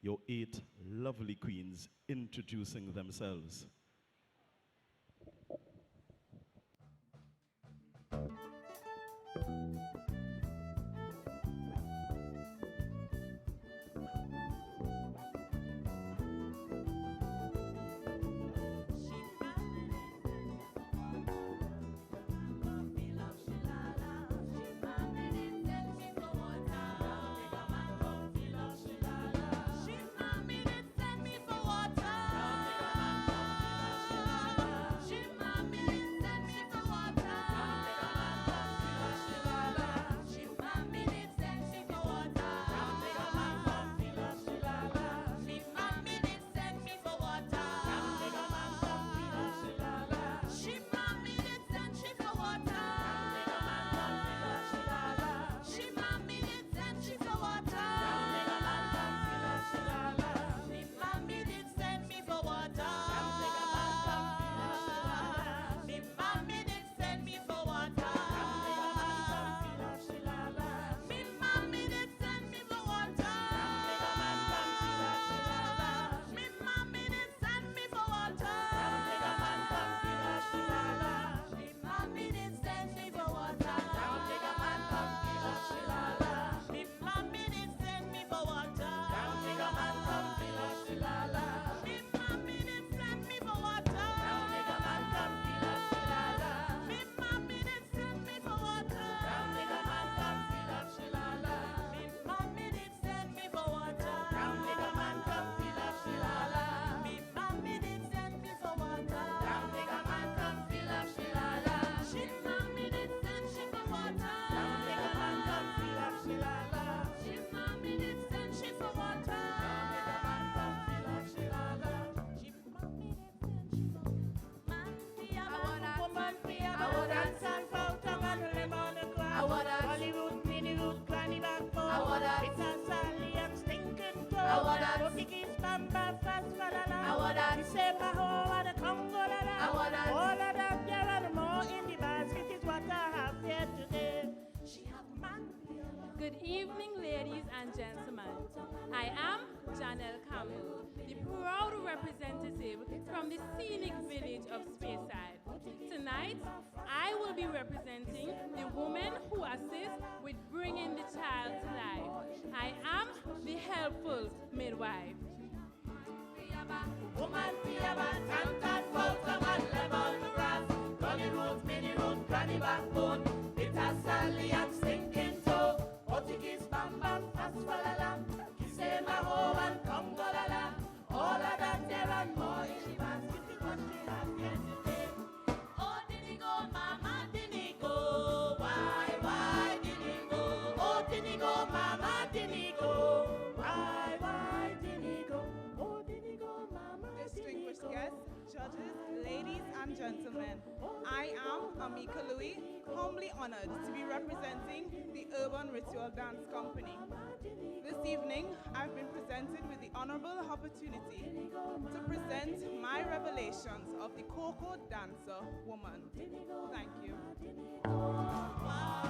your 8 lovely queens introducing themselves. Good evening, ladies and gentlemen. I am Janelle Campbell, the proud representative from the scenic village of Speyside. Tonight, I will be representing the woman who assists with bringing the child to life. I am the helpful midwife. Woman, Gully root, mini root, granny backbone. It has Sally and stinking toe. Otikis bam bam, fast falala. Kisse maho and kongolala. All of that there and more. She must get the country have yesterday. Oh, did he go, mama, did he go? Why did he go? Oh, did he go, mama, did he go? Why did he go? Oh, did he go, mama, did he go? Distinguished guests, judges, ladies and gentlemen, I am Amika Louis, humbly honored to be representing the Urban Ritual Dance Company. This evening, I've been presented with the honorable opportunity to present my revelations of the Coco dancer woman. Thank you. Why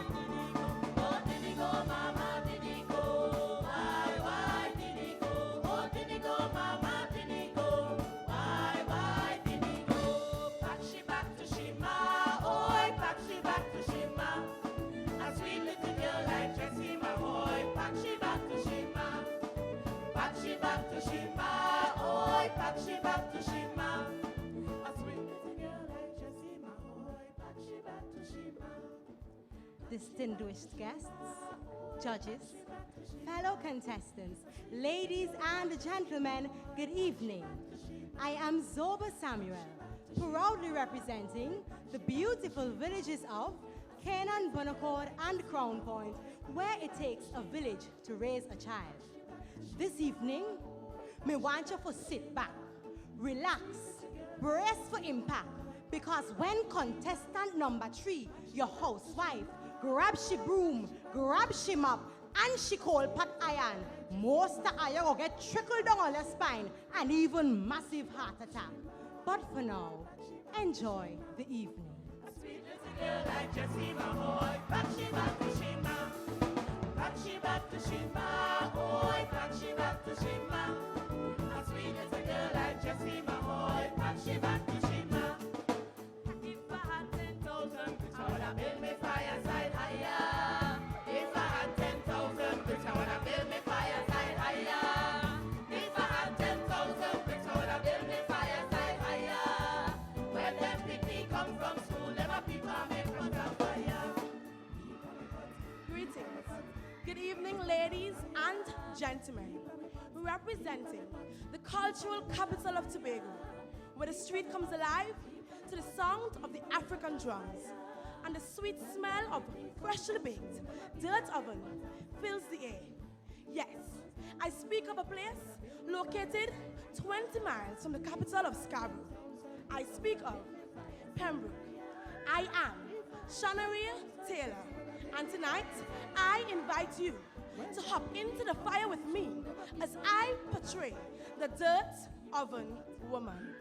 did he go? Oh, did he go, mama, did he go? Why did he go? Oh, did he go, mama, did he go? Why did he go? Pack she back to Shima, oi, pack she back to Shima. A sweet little girl like Jessie, my boy. Pack she back to Shima. Pack she back to Shima, oi, pack she back to Shima. A sweet little girl like Jessie, my boy. Pack she back to Shima. Distinguished guests, judges, fellow contestants, ladies and gentlemen, good evening. I am Zoba Samuel, proudly representing the beautiful villages of Canaan, Bonaccord, and Crown Point, where it takes a village to raise a child. This evening, me want you to sit back, relax, brace for impact, because when contestant number 3, your housewife, grab she broom, grab she mop, and she coal pot iron, most of iron will get trickled down on your spine and even massive heart attack. But for now, enjoy the evening. A sweet little girl like Jessie, my boy. Pack she back to Shima. Pack she back to Shima. Boy, pack she back to Shima. evening, ladies and gentlemen. Representing the cultural capital of Tobago, where the street comes alive to the sound of the African drums and the sweet smell of freshly baked dirt oven fills the air. Yes, I speak of a place located 20 miles from the capital of Scarborough. I speak of Pembroke. I am Shanaria Taylor, and tonight I invite you to hop into the fire with me as I portray the dirt oven woman.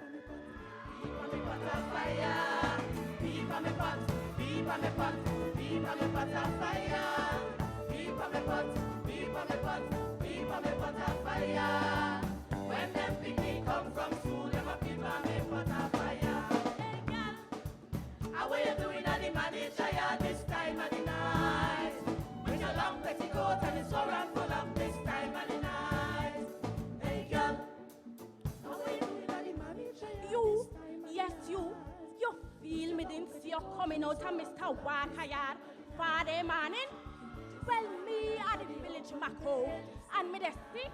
When them picnic come from school, them a keep on me pot of fire. Hey girl, how you doing at the manager yard this time of the night? With your long petticoat and it's so full of this time of the night. Hey girl, how you doing at the manager yard? You, yes you feel me didn't see you coming out of Mr. Walker yard Friday morning? Well, me at the village Mako, and me the see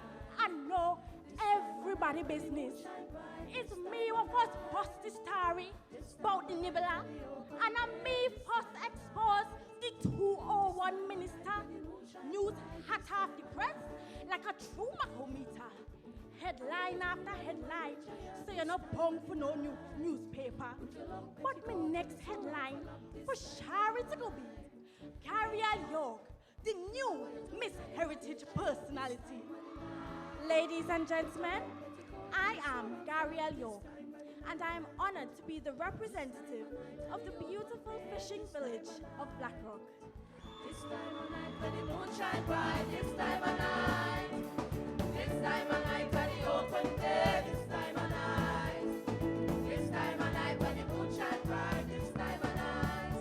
and know everybody business. It's me who first post the story about the nibbler, and I'm me first expose the 201 minister. News hot off the press like a true macometer. Headline after headline, so you're not bound for no newspaper. But my next headline for Charity go be Gabrielle York, the new Miss Heritage personality. Ladies and gentlemen, I am Gabrielle York, and I am honored to be the representative of the beautiful fishing village of Black Rock. This time of night when the moon shine bright, this time of night. This time of night when the open day, this time of night. This time of night when the moon shine bright, this time of night.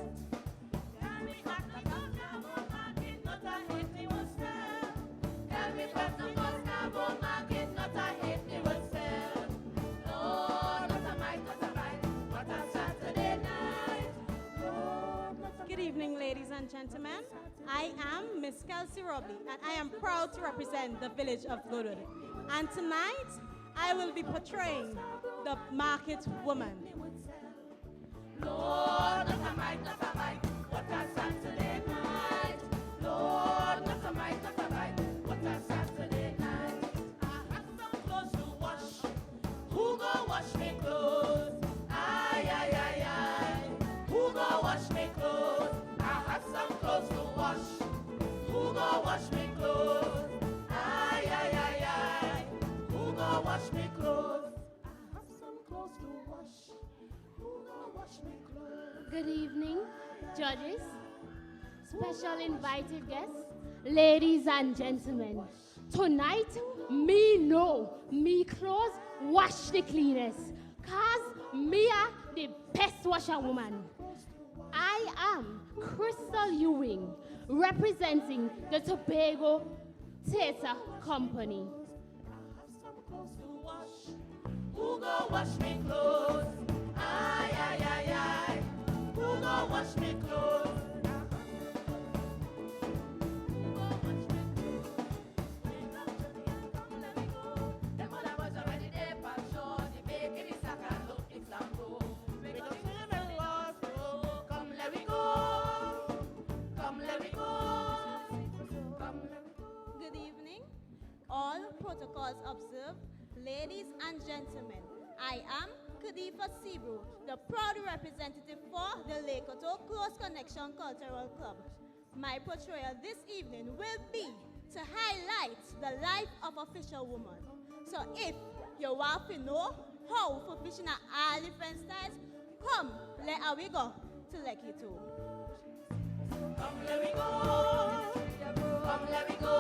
Tell me what the goes now, won't market, not a hit me will sell. Tell me what the goes now, won't market, not a hit me will sell. No, not a might, not a right, what a Saturday night. No, not a Good evening, ladies and gentlemen. I am Miss Kelsey Robley, and I am proud to represent the village of Goodwood. And tonight, I will be portraying the market woman. Lord, not a might, what a Saturday night. Lord, not a might, what a Saturday night. I have some clothes to wash. Who go wash me clothes? Aye, aye, aye, aye. Who go wash me clothes? I have some clothes to wash. Who go wash me clothes? Aye, aye, aye, aye. Who go wash me clothes? I have some clothes to wash. Who go wash me clothes? Good evening, judges, special invited guests, ladies and gentlemen. Tonight, me know me clothes wash the cleanest, cause me are the best washer woman. I am Crystal Ewing, representing the Tobago Theatre Company. Who go wash me clothes? Aye, aye, aye, aye. Who go wash me clothes? Them other boys already there for sure. The baking is a can look it's a go. Make us swim and lost. Come let we go. Come let we go. Come let we go. Good evening. All protocols observed. Ladies and gentlemen, I am Khadifa Sibru, the proud representative for the Lekoto Close Connection Cultural Club. My portrayal this evening will be to highlight the life of a fisherwoman. So if you want to know how for fishing at all different styles, come, let we go to Lekki too. Come let we go. Come let we go.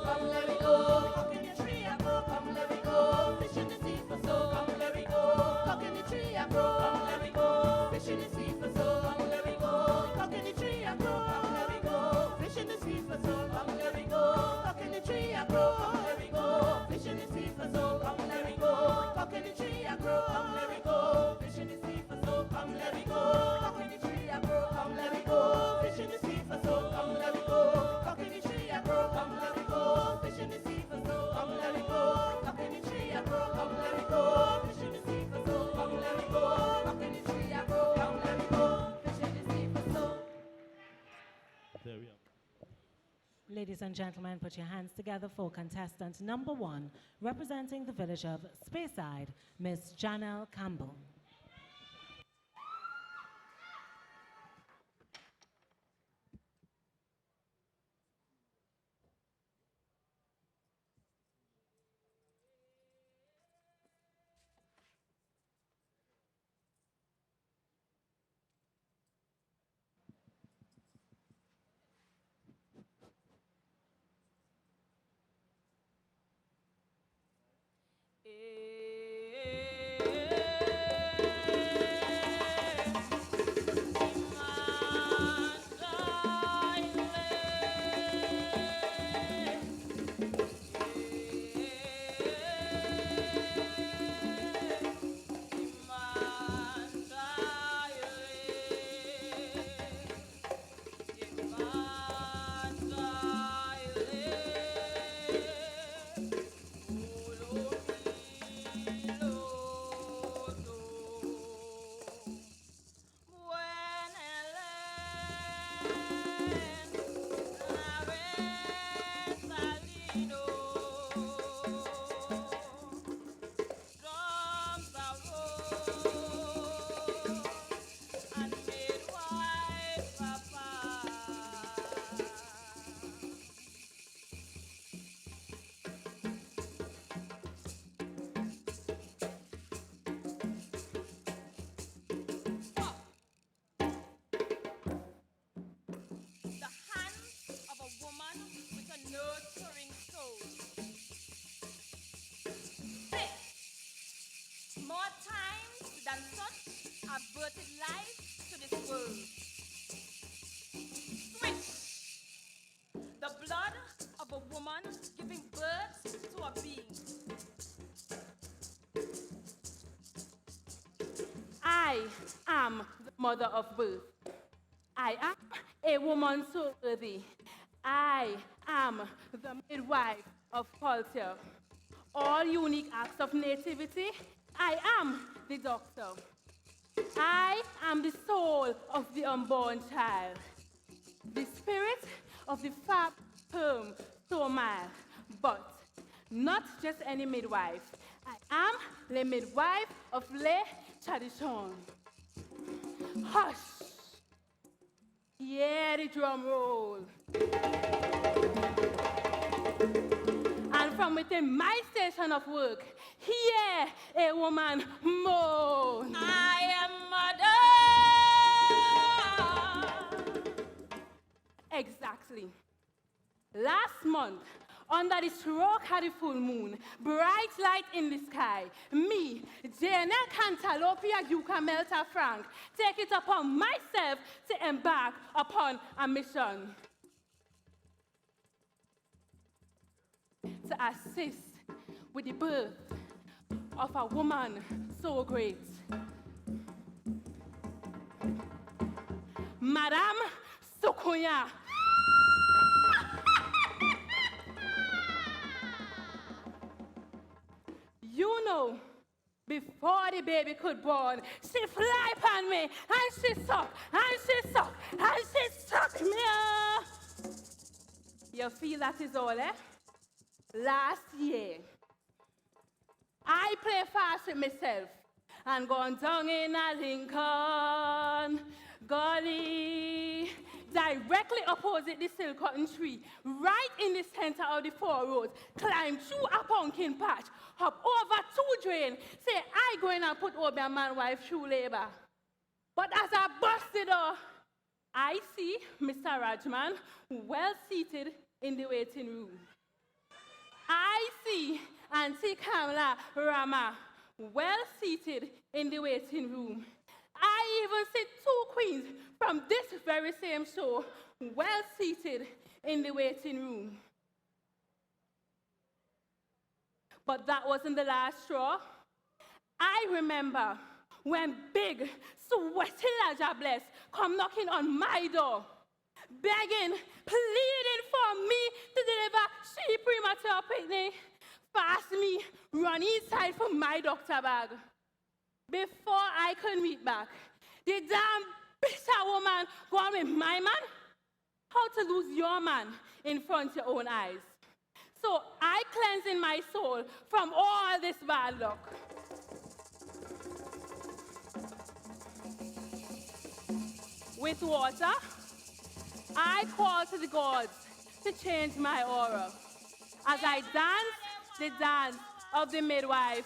Come let we go. Cock in the tree and go. Come let we go. Fish in the sea for so. Come let we go. Cock in the tree and go. Come let we go. Fish in the sea for so. Come let we go. Cock in the tree and go. Come let we go. Fish in the sea for so. Come let we go. Cock in the tree and go. Come let we go. Fish in the sea for so. Come let we go. Cock in the tree and go. Come let we go. Fish in the sea for so. Come let we go. Cock in the tree and go. Come let we go. Fish in the sea for so. Come let we go. Cock in the tree Ladies and gentlemen, put your hands together for contestant number 1, representing the village of Speyside, Miss Janelle Campbell. More times than such have birthed life to this world. Switch, the blood of a woman giving birth to a being. I am the mother of birth. I am a woman so worthy. I am the midwife of culture. All unique acts of nativity, I am the doctor. I am the soul of the unborn child, the spirit of the fab firm so mild, but not just any midwife. I am the midwife of le tradition. Hush! Hear the drum roll. And from within my station of work, hear a woman moan. I am mother. Exactly. Last month, under the stroke of the full moon, bright light in the sky, me, Jana Cantalopia Yuka Melta Frank, take it upon myself to embark upon a mission. To assist with the birth of a woman so great. Madame Sukunya. You know, before the baby could born, she fly upon me, and she suck, and she suck, and she suck me. You feel that is all, eh? Last year, I play fast with myself and gone down in a Lincoln Gully, directly opposite the silk cotton tree, right in the center of the 4 roads, climb through a pumpkin patch, hop over 2 drain, say I going and put over a man wife through labor. But as I bust the door, I see Mr. Rajman well seated in the waiting room. I see Auntie Kamala Rama well seated in the waiting room. I even see 2 queens from this very same show well seated in the waiting room. But that wasn't the last straw. I remember when big, sweaty Laja Bless come knocking on my door, begging, pleading for me to deliver she premature picnic. Fast me, run inside for my doctor bag. Before I could meet back, the damn bitter woman gone with my man. How to lose your man in front of your own eyes. So I cleansing my soul from all this bad luck. With water, I call to the gods to change my aura as I dance the dance of the midwife.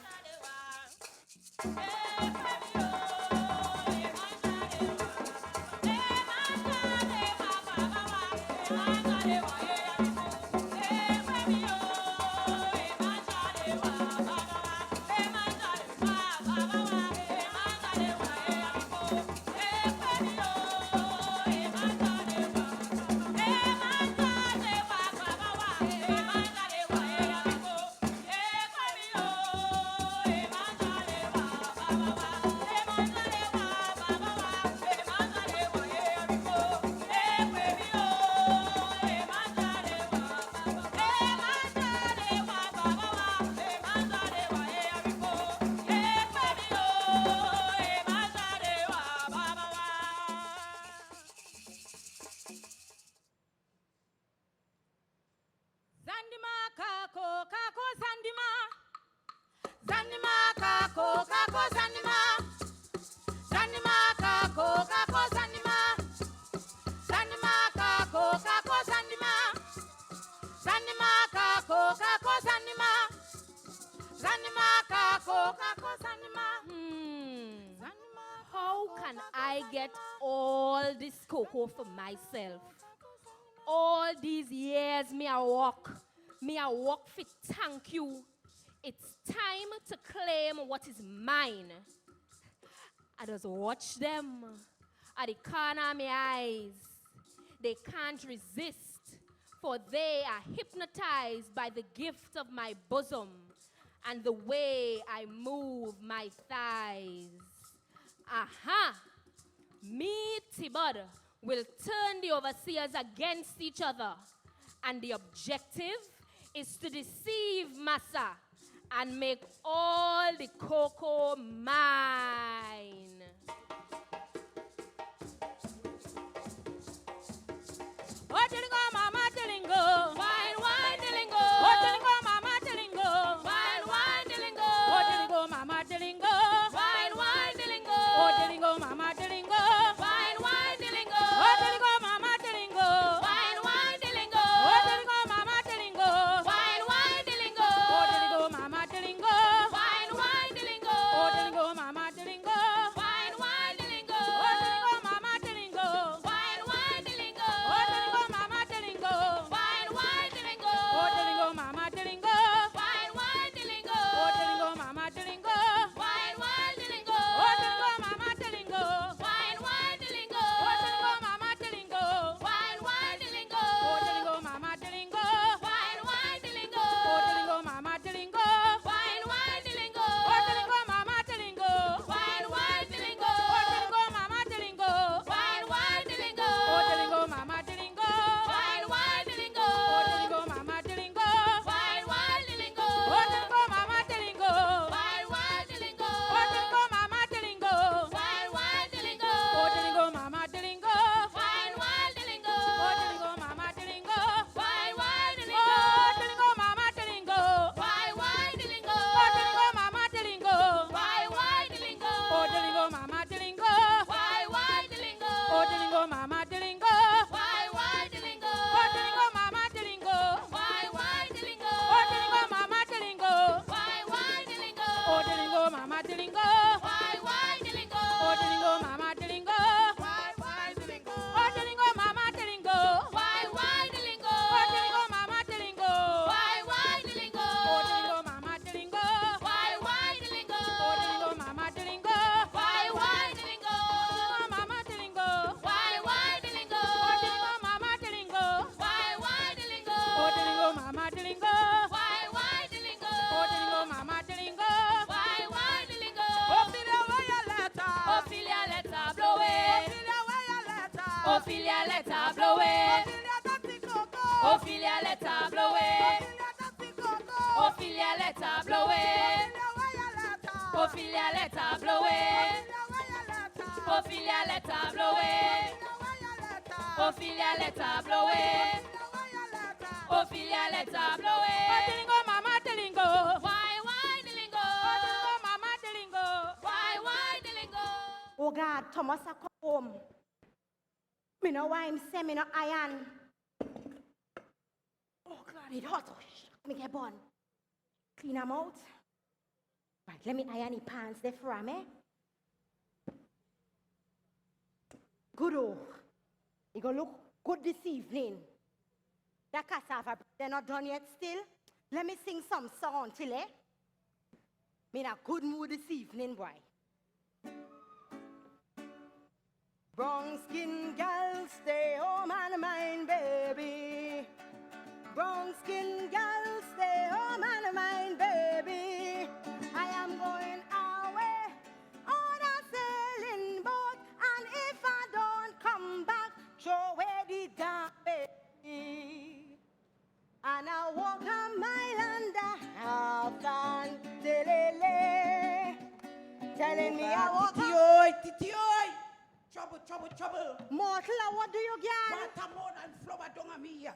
How can I get all this cocoa for myself? All these years me I walk for thank you. It's time to claim what is mine. I just watch them at the corner of my eyes. They can't resist, for they are hypnotized by the gift of my bosom and the way I move my thighs. Aha! Me, Tibod, will turn the overseers against each other, and the objective is to deceive Massa and make all the cocoa mine. Oh, Dilingo, Mama, Dilingo. Wine, wine, Dilingo. Oh, Dilingo, Mama, Dilingo. Wine, wine, Dilingo. Oh, Dilingo, Mama, Dilingo. Wine, wine, Dilingo. Oh, Dilingo, Mama, Dilingo. Wine, wine, Dilingo. Oh, Dilingo, Mama, Dilingo. Wine, wine, Dilingo. Oh, Dilingo, Mama, Dilingo. Wine, wine, Dilingo. Oh, Dilingo, Mama, Dilingo. Wine, wine, Dilingo. Oh, Dilingo, Mama, Dilingo. Wine, wine, Dilingo. Oh, Dilingo, Mama, Dilingo. Wine, wine, Dilingo. Oh, Dilingo, Mama, Dilingo. Wine, wine, Dilingo. Oh, Dilingo, Mama, Dilingo. Wine, wine, Dilingo. Oh, Dilingo, Mama, Dilingo. Wine, wine, Dilingo. Oh, Dilingo, Mama, Dilingo. Wine, wine, Dilingo. Oh, Dilingo, Mama, Dilingo. Wine, wine, Dilingo. Oh, Dilingo, Mama, Dilingo. Wine, wine, Dilingo. Oh, Dilingo, Mama, Dilingo. Wine, wine, Dilingo. Oh, Dilingo, Mama, Dilingo. Wine, wine, Dilingo. Oh, Dilingo, Mama, Dilingo. Wine, wine, Dilingo. Oh, Dilingo, Mama, Dilingo. Wine, wine, Dilingo. Oh, Dilingo, Mama, Dilingo. Wine, wine, Dilingo. Oh, Dilingo, Mama, Dilingo. Wine, wine, Dilingo. Oh, Dilingo, Mama, Dilingo. Wine, wine, Dilingo. Oh, Dilingo, Mama, Dilingo. Wine, wine, Dilingo. Oh, Dilingo, Mama, Dilingo. Wine, wine, Dilingo. Oh, Dilingo, Mama, Dilingo. Wine, wine, Dilingo. Oh, Dilingo, Mama, Dilingo. Wine, wine, Dilingo. Oh, Dilingo, Mama, Dilingo. Wine, wine, Dilingo. Oh, Dilingo, Mama, Dilingo. Wine, wine, Dilingo. Oh, Dilingo, Mama, Dilingo. Wine, wine, Dilingo. Oh, Dilingo, Mama, Dilingo. Wine, wine, Dilingo. Oh, Dilingo, Mama, Dilingo. Wine, wine, Dilingo. Oh, Dilingo, Mama, Dilingo. Wine, wine, Dilingo. Oh, Dilingo, Mama, Dilingo. Wine, wine, Dilingo. Oh, Dilingo, Mama, Dilingo. Wine, wine, Dilingo. Oh, Dilingo, Mama, Dilingo. Wine, wine, Dilingo. Oh, Dilingo, Mama, Dilingo. Wine, wine, Dilingo. Oh, Mama, Dilingo. Wine, wine, Dilingo. Oh, Dilingo, Mama, Dilingo. Wine, wine, Dilingo. Oh, Dilingo, Mama, Dilingo. Wine, wine, Dilingo. Oh, Dilingo, Mama, Dilingo. Wine, wine, Dilingo. Ophelia, where your letter? Ophelia, letter, blow it. Ophelia, where your letter? Ophelia, letter, blow it. Ophelia, that's the cocoa. Ophelia, letter, blow it. Ophelia, that's the cocoa. Ophelia, letter, blow it. Ophelia, letter, blow it. Ophelia, letter, blow it. Ophelia, letter, blow it. Ophelia, let her blow it. Oh, Dilingo, mama, Dilingo. Why, Dilingo? Oh, Dilingo, mama, Dilingo. Why, Dilingo? Oh God, Thomas a come home. Me know why him say me no iron. Oh God, it hot. Oh, me get bun. Clean them out. Right, let me iron the pants there for him, eh? Good oh. It gonna look good this evening. That cassava, they're not done yet still. Let me sing some song till eh? Me in a good mood this evening, boy. Brown skin gal, stay home and mind, baby. Brown skin gal, stay home and mind, baby. I am going away on a sailing boat, and if I don't come back, throw away the damn baby. And I walk a mile and a half and delele, telling me I walk Titi-oi. Trouble. Mortal, what do you get? Water more than flower down on me here.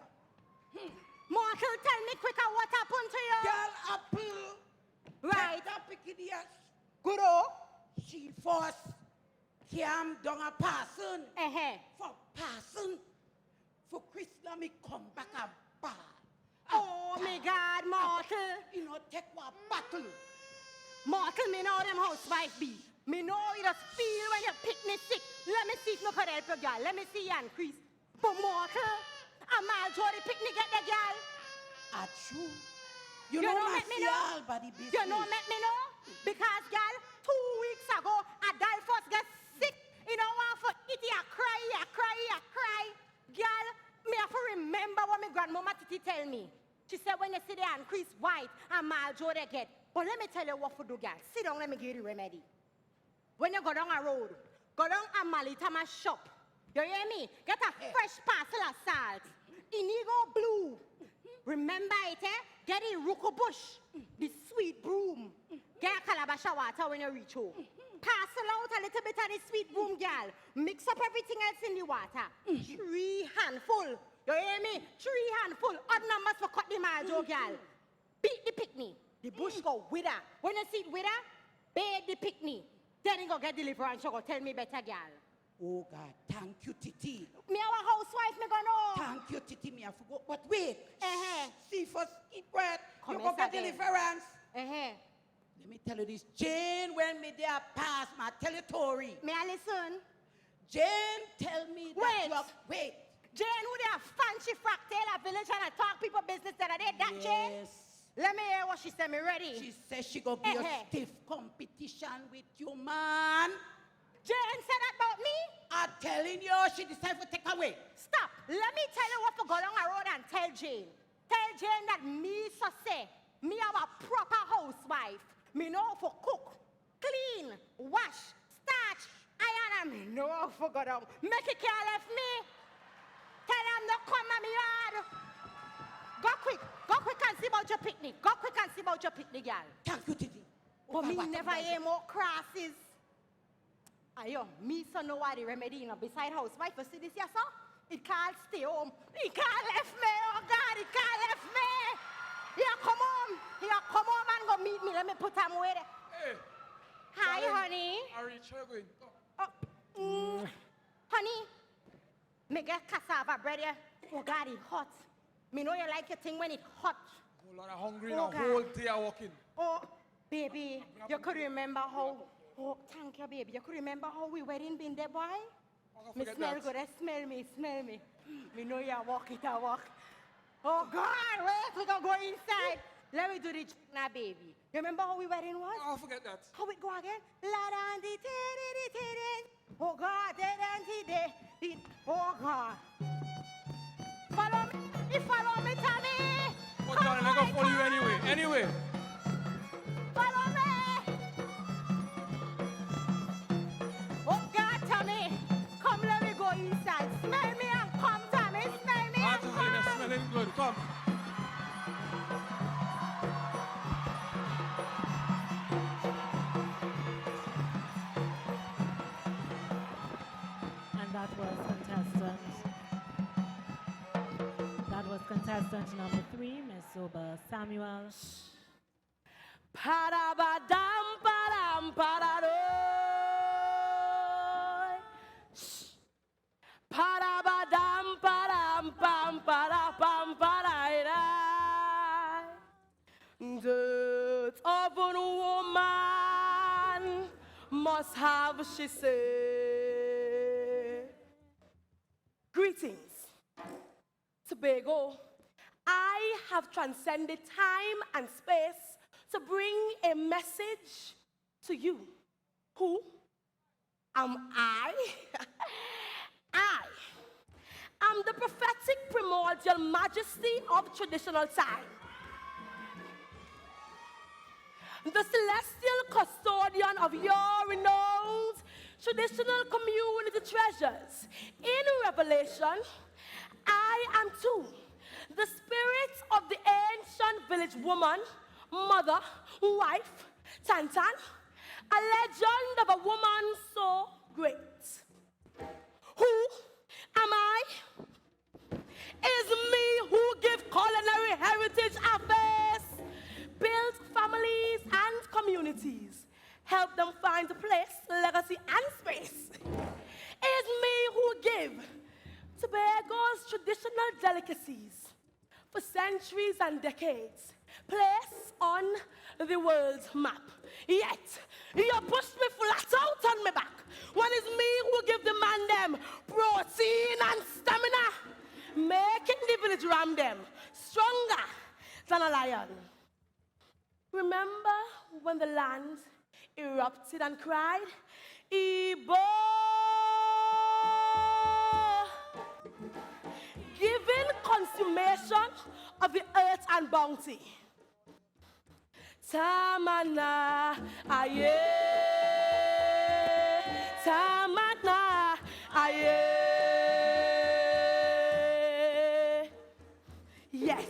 Mortal, tell me quicker what happened to you. Girl apple. Right. That picky dear. Good oh. She forced came down a person. For person. For Christmas me come back a bad. Oh my God, Mortal. You know, take one battle. Mortal, me know them housewife be. Me know you just feel when you pick me sick. Let me see if me could help you, girl. Let me see you increase. But Mortal, I'm all Jody pick me get the girl. True. You know let me know. all body business. You know let me know. Because, girl, 2 weeks ago, a doll first get sick. You know what for it, you cry. Girl, me have to remember what my grandmama Titi tell me. She said when you see the increase white, and mal Jody get. But let me tell you what to do, girl. Sit down, let me give you the remedy. When you go down a road, go down a Malitama shop. You hear me? Get a fresh parcel of salt. Inigo blue. Remember it, eh? Get a ruko bush. The sweet broom. Get a calabash of water when you reach home. Parcel out a little bit of the sweet broom, girl. Mix up everything else in the water. 3 handful. You hear me? 3 handful. Odd numbers for cut the marjo, girl. Beat the picnic. The bush go wither. When you see it wither, bake the picnic. Then you go get deliverance, you go tell me better, girl. Oh God, thank you, Titi. Me our housewife, me go know. Thank you, Titi, me I forgot. But wait. See first, eat bread. Come You go get again. deliverance. Let me tell you this. Jane, when me there pass my territory. May I listen? Jane, tell me that you have... Wait. Jane, who they have fancy frack tailor village and I talk people business that are there, that Jane? Let me hear what she said, me ready. She says she go give a stiff competition with you, man. Jane said that about me? I'm telling you, she decided to take away. Stop. Let me tell you what to go down a road and tell Jane. Tell Jane that me so say, me have a proper housewife. Me know for cook, clean, wash, starch, iron, and me know how to go down. Make it care left me. Tell them not come at me yard. Go quick and see about your picnic. Go quick and see about your picnic, girl. Thank you, Titi. But me never hear more crosses. Ayo, me so know what the remedy, you know, beside housewife. You see this here, so? It can't stay home. It can't left me. Oh, God, it can't left me. Here, come home. And go meet me. Let me put him away there. Hey. Hi, honey. I reach her going. Honey, me get cassava bread here. Oh, God, it's hot. Me know you like your thing when it's hot. Oh, Lord, I'm hungry now. Whole day I'm walking. Oh, baby, you could remember how... Oh, thank you, baby. You could remember how we wedding been there, boy? Me smell good. Smell me. Me know you walk it, I walk. Oh, God, wait. We gonna go inside. Let me do the now, baby. You remember how we wedding was? I'll forget that. How it go again? Oh, God. Oh, God. Follow me. Follow me, Tommy. Oh, darling, I'm gonna follow you anyway. Follow me. Oh, God, Tommy. Come, let me go inside. Smell me and come, Tommy. Smell me and come. It's smelling good. Come. And that was Contestant. contestant number 3, Miss Zoba Samuel. Padabadam, padam, padadoy. Padabadam, padam, pam, padapam, padai. Dirt of a woman must have, she say. Greetings, Tobago. I have transcended time and space to bring a message to you. Who am I? I am the prophetic primordial majesty of traditional time. The celestial custodian of your renowned traditional community treasures. In Revelation, I am too the spirit of the ancient village woman, mother, wife, Tantan, a legend of a woman so great. Who am I? Is me who give culinary heritage a face, build families and communities, help them find a place, legacy and space. Is me who give Tobago's traditional delicacies for centuries and decades, place on the world's map. Yet, you push me flat out on my back when it's me who give the man them protein and stamina, making the village ram them stronger than a lion. Remember when the land erupted and cried, Ebo, giving consummation of the earth and bounty. Tamana, aye, Tamana, aye. Yes.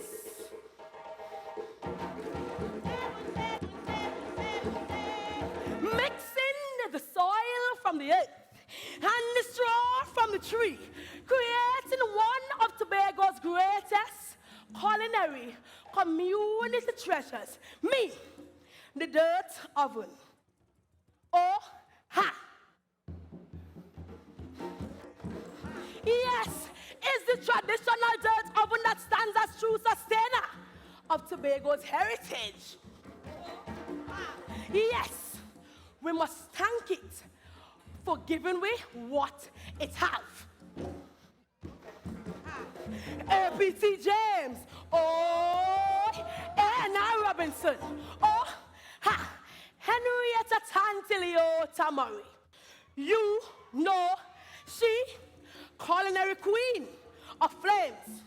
Mixing the soil from the earth and the straw from the tree, creating one of Tobago's greatest culinary community treasures. Me, the dirt oven. Oh, ha! Yes, it's the traditional dirt oven that stands as true sustainer of Tobago's heritage. Yes, we must thank it for giving we what it have. A.P.T. James, oh, Anna Robinson, oh, ha, Henrietta Tantilio Tamari. You know she, culinary queen of flames,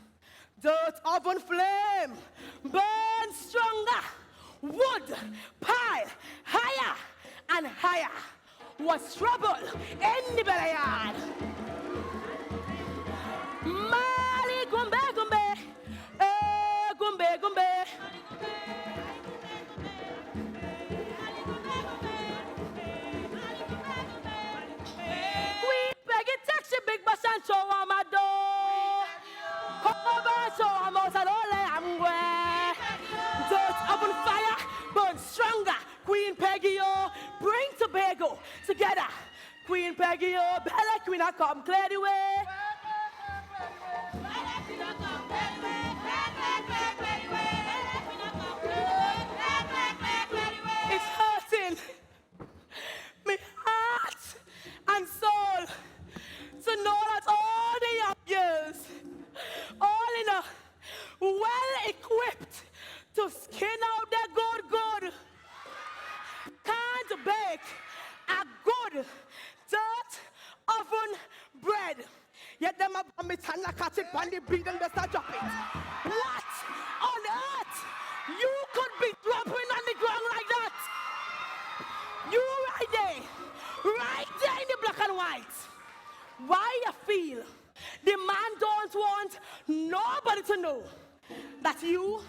dirt oven flame, burn stronger, wood pile higher and higher, was trouble in the belly yard. Mali gumbe gumbe, gumbe gumbe. Queen Peggy takes your big bus and show on my door. Come over and show on my side, dirt oven fire, burn stronger. Queen Peggy, oh, bring Tobago together. Queen Peggy, oh, Bella Queen, I come clear the way. It's hurting me heart and soul to know that all the young girls, all in a well-equipped to skin out their good, can't bake a good dirt oven bread. Yet them a bomb it and a catch it on the beat and just a drop it. What on earth? You could be dropping on the ground like that. You right there in the black and white. Why you feel the man don't want nobody to know that you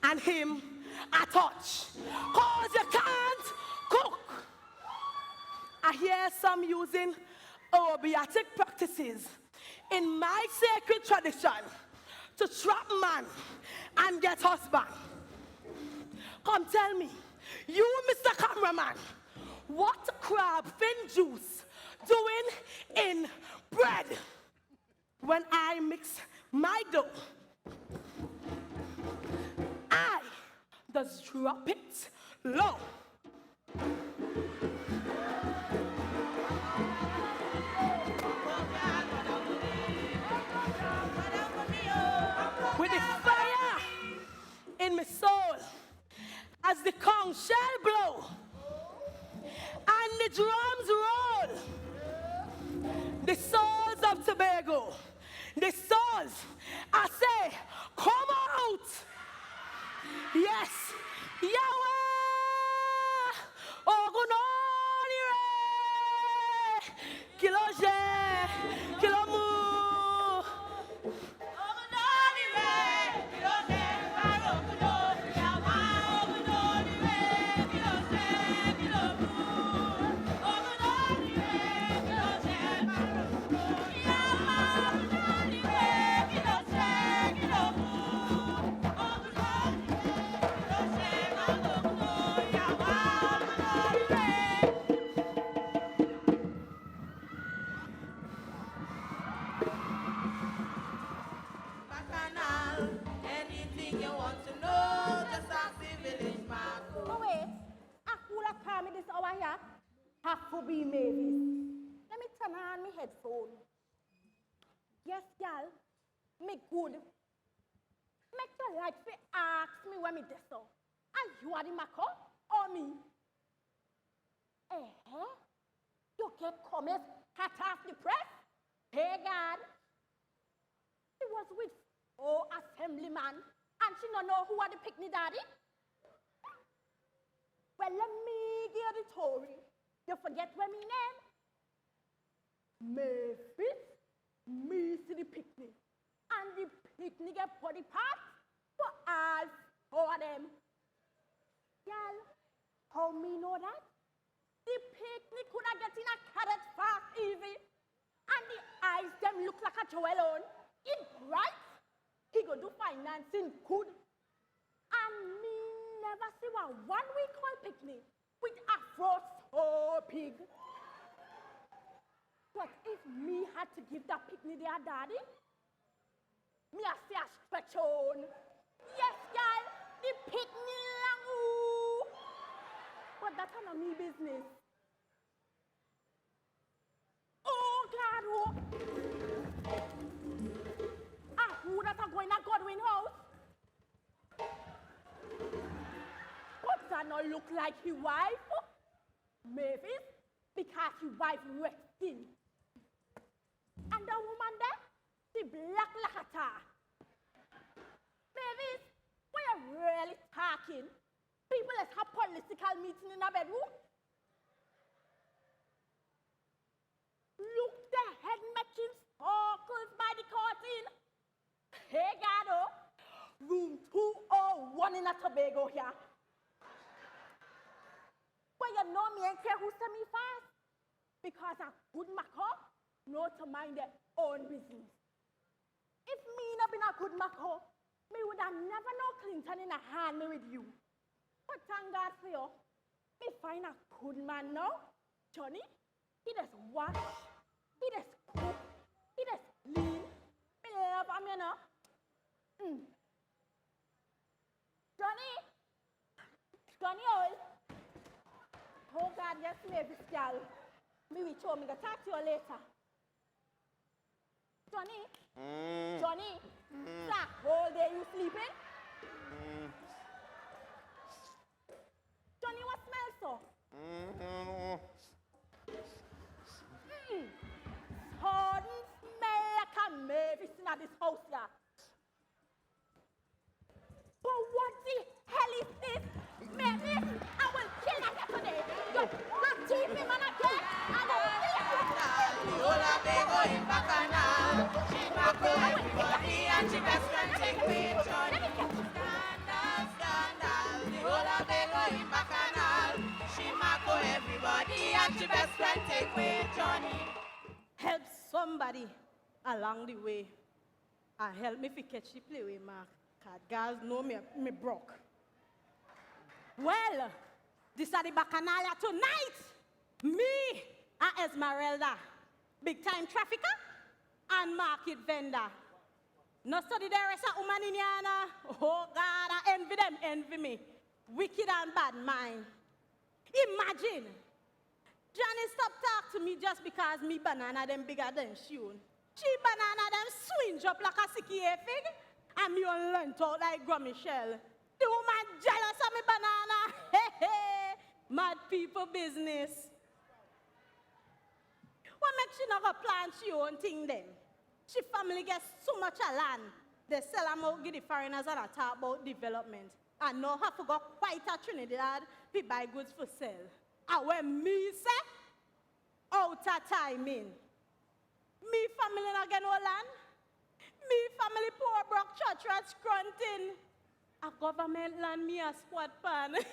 and him are touch. Cause you can't cook. I hear some using obiatic practices in my sacred tradition to trap man and get husband. Come tell me, you, Mr. Cameraman, what crab fin juice doing in bread? When I mix my dough, I just drop it low. With the fire in my soul, as the conch shall blow and the drums roll, the souls of Tobago, the souls, I say, come out. Yes, Yahweh, Ogunonire, Kiloje, Kilomu. Anything you want to know, just ask the village man. Oh wait, I could have come in this hour here. Have to be Mavis. Let me turn on my headphone. Yes, y'all. Me good. Make your like to ask me when me this so. Are you are the Mako or me? You can come and cut off the press? Hey God. She was with assemblyman and she don't know who are the picnic daddy? Well, let me give the story. You forget what me name? Mavis, me see the picnic. And the picnic get body parts for all four of them. Y'all, how me know that? The picnic could have get in a carrot fast easy. And the eyes them look like a Joel on. It bright. He go do financing good. And me never see one week call picnic with Afro so pig. But if me had to give that picnic their daddy, me a say a stretch on. Yes, y'all, the picnic lang ooh. But that's not me business. Oh God, oh. Who that are going to Godwin house? But that not look like his wife? Mavis, because his wife resting. And the woman there, she black like a tar. Mavis, we are really talking. People let's have political meeting in a bedroom. Look the head making circles by the curtain. Hey, Gado, room 201 in a Tobago here. But you know me ain't care who send me fast. Because a good Mako know to mind their own business. If me not been a good Mako, me would have never know Clinton in a hand me with you. But thank God for you. Me find a good man now. Johnny, he just wash, he just cook, he just clean. Me love him, you know. Johnny oil. Oh God, yes, maybe girl. Me will show me the talk to you later. Johnny. Johnny. Sir, whole day you sleeping? Johnny, what smells so? Sudden smell like a Mavis in this house here. But what the hell is this? Mavis, I will kill you today. You cheat me, man, again. I will kill you. Ola Bego in Bacchanal. She back everybody and she best friend take with Johnny. Scandal, scandal. The Ola Bego in Bacchanal. She mako everybody and she best friend take with Johnny. Help somebody along the way. and help me to catch the play with my card. Girls know me broke. Well, this is the Bacchanalia tonight. Me and Esmeralda, big time trafficker and market vendor. No study the rest of woman in here. Oh God, I envy them, envy me. Wicked and bad mind. Imagine, Johnny stop talk to me just because me banana them bigger than she. She banana them swinge up like a sicky fig, and me on length out like Grammy Shell. The woman jealous of me banana. Hey, hey, mad people business. What makes she not go plant she own thing then? She family gets so much land. They sell them out, give the foreigners and talk about development. And now have to go quite a Trinidad to buy goods for sale. And when me say, out of timing. Me family not get no land. Me family poor broke church rat scrunting. A government land me a squat pan. And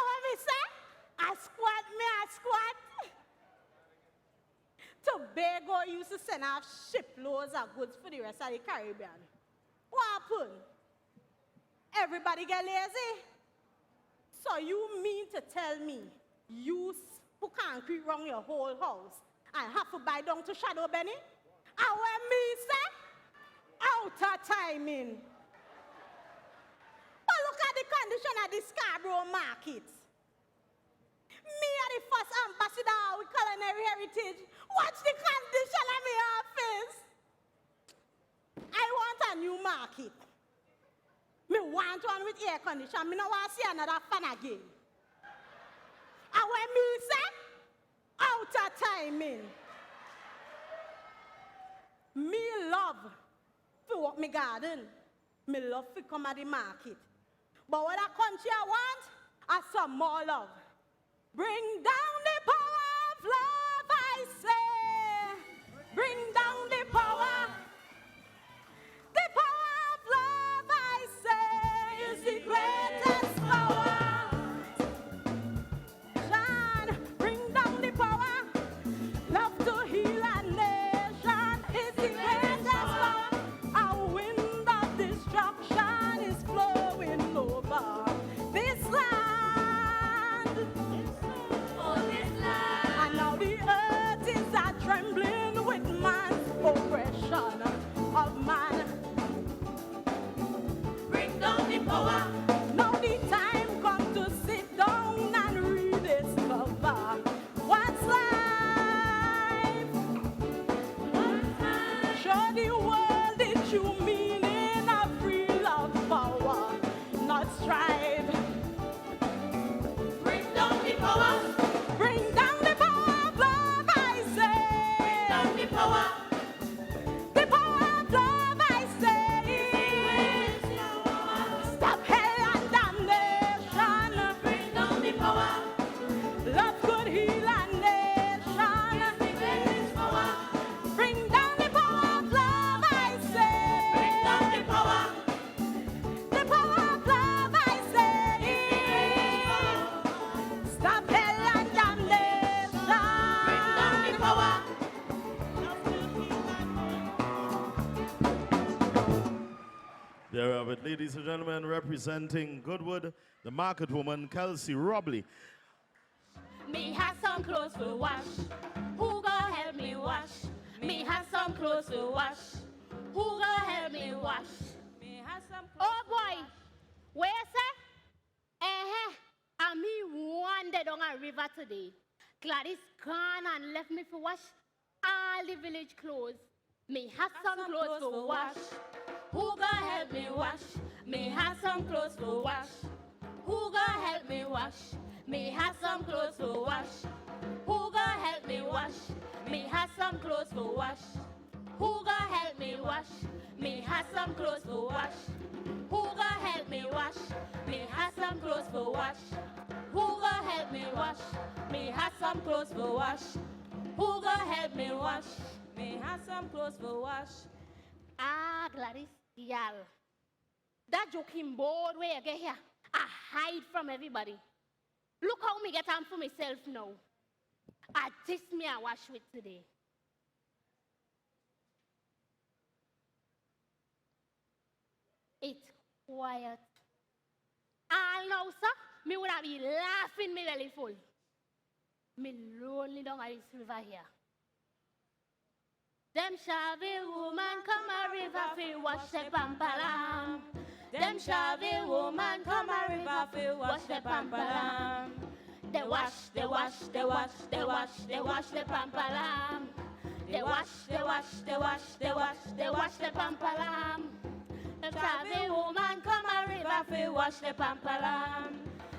when me say, I squat me a squat. Tobago used to send off shiploads of goods for the rest of the Caribbean. What happened? Everybody get lazy? So you mean to tell me you put concrete around your whole house and have to buy down to Shadow Benny? And when me say, out of timing. But look at the condition of the Scarborough market. Me are the first ambassador with culinary heritage. Watch the condition of my office. I want a new market. Me want one with air condition. Me no want to see another fan again. And when me say, out of timing. Me love to work my garden. Me love to come at the market. But what a country I want, I some more love. Bring down the power of love, I say. Bring down the power. The power of love, I say, is the greatest power. John, bring down the power. Love to heal a nation is the greatest power. A wind of destruction is flowing over this land. And now the earth is a trembling with man's oppression of man. Bring down the power. Now the time comes to sit down and rediscover what's life. Show the world the true meaning of free love, power, not strife. Bring down the power. Bring down the power of love, I say. Bring down the power. The power of love, I say. Stop hell and damnation. Bring down the power. Love could heal a nation. The greatest power. Bring down the power of love, I say. Bring down the power. The power of love, I say. Stop hell and damnation. Bring down the power. There we have it, ladies and gentlemen, representing Goodwood, the market woman, Kelsey Robley. Me have some clothes to wash. Who gonna help me wash? Me have some clothes to wash. Who gonna help me wash? Me have some clothes. Oh boy, where say? And me wandered on a river today. Gladys gone and left me for wash all the village clothes. Me have some clothes to wash. Who gonna help me wash? Me have some clothes to wash. Who gonna help me wash? Me have some clothes to wash. Who gonna help me wash? Me have some clothes to wash. Who gonna help me wash? Me have some clothes to wash. Who gonna help me wash? Me have some clothes to wash. Who gonna help me wash? Me have some clothes to wash. Who gonna help me wash? Me have some clothes to wash. Ah, Gladys, y'all. That joking board where you get here, I hide from everybody. Look how me get on for myself now. I just me I wash with today. It's quiet. All now, sir, me would have been laughing me belly full. Me lonely down at this river here. Them shabby woman come a river fi wash the pampalam. Them shabby woman come a river fi wash the pampalam. They wash, they wash, they wash, they wash, they wash the pampalam. They wash, they wash, they wash, they wash, they wash the pampalam. Them shabby woman come a river fi wash the pampalam.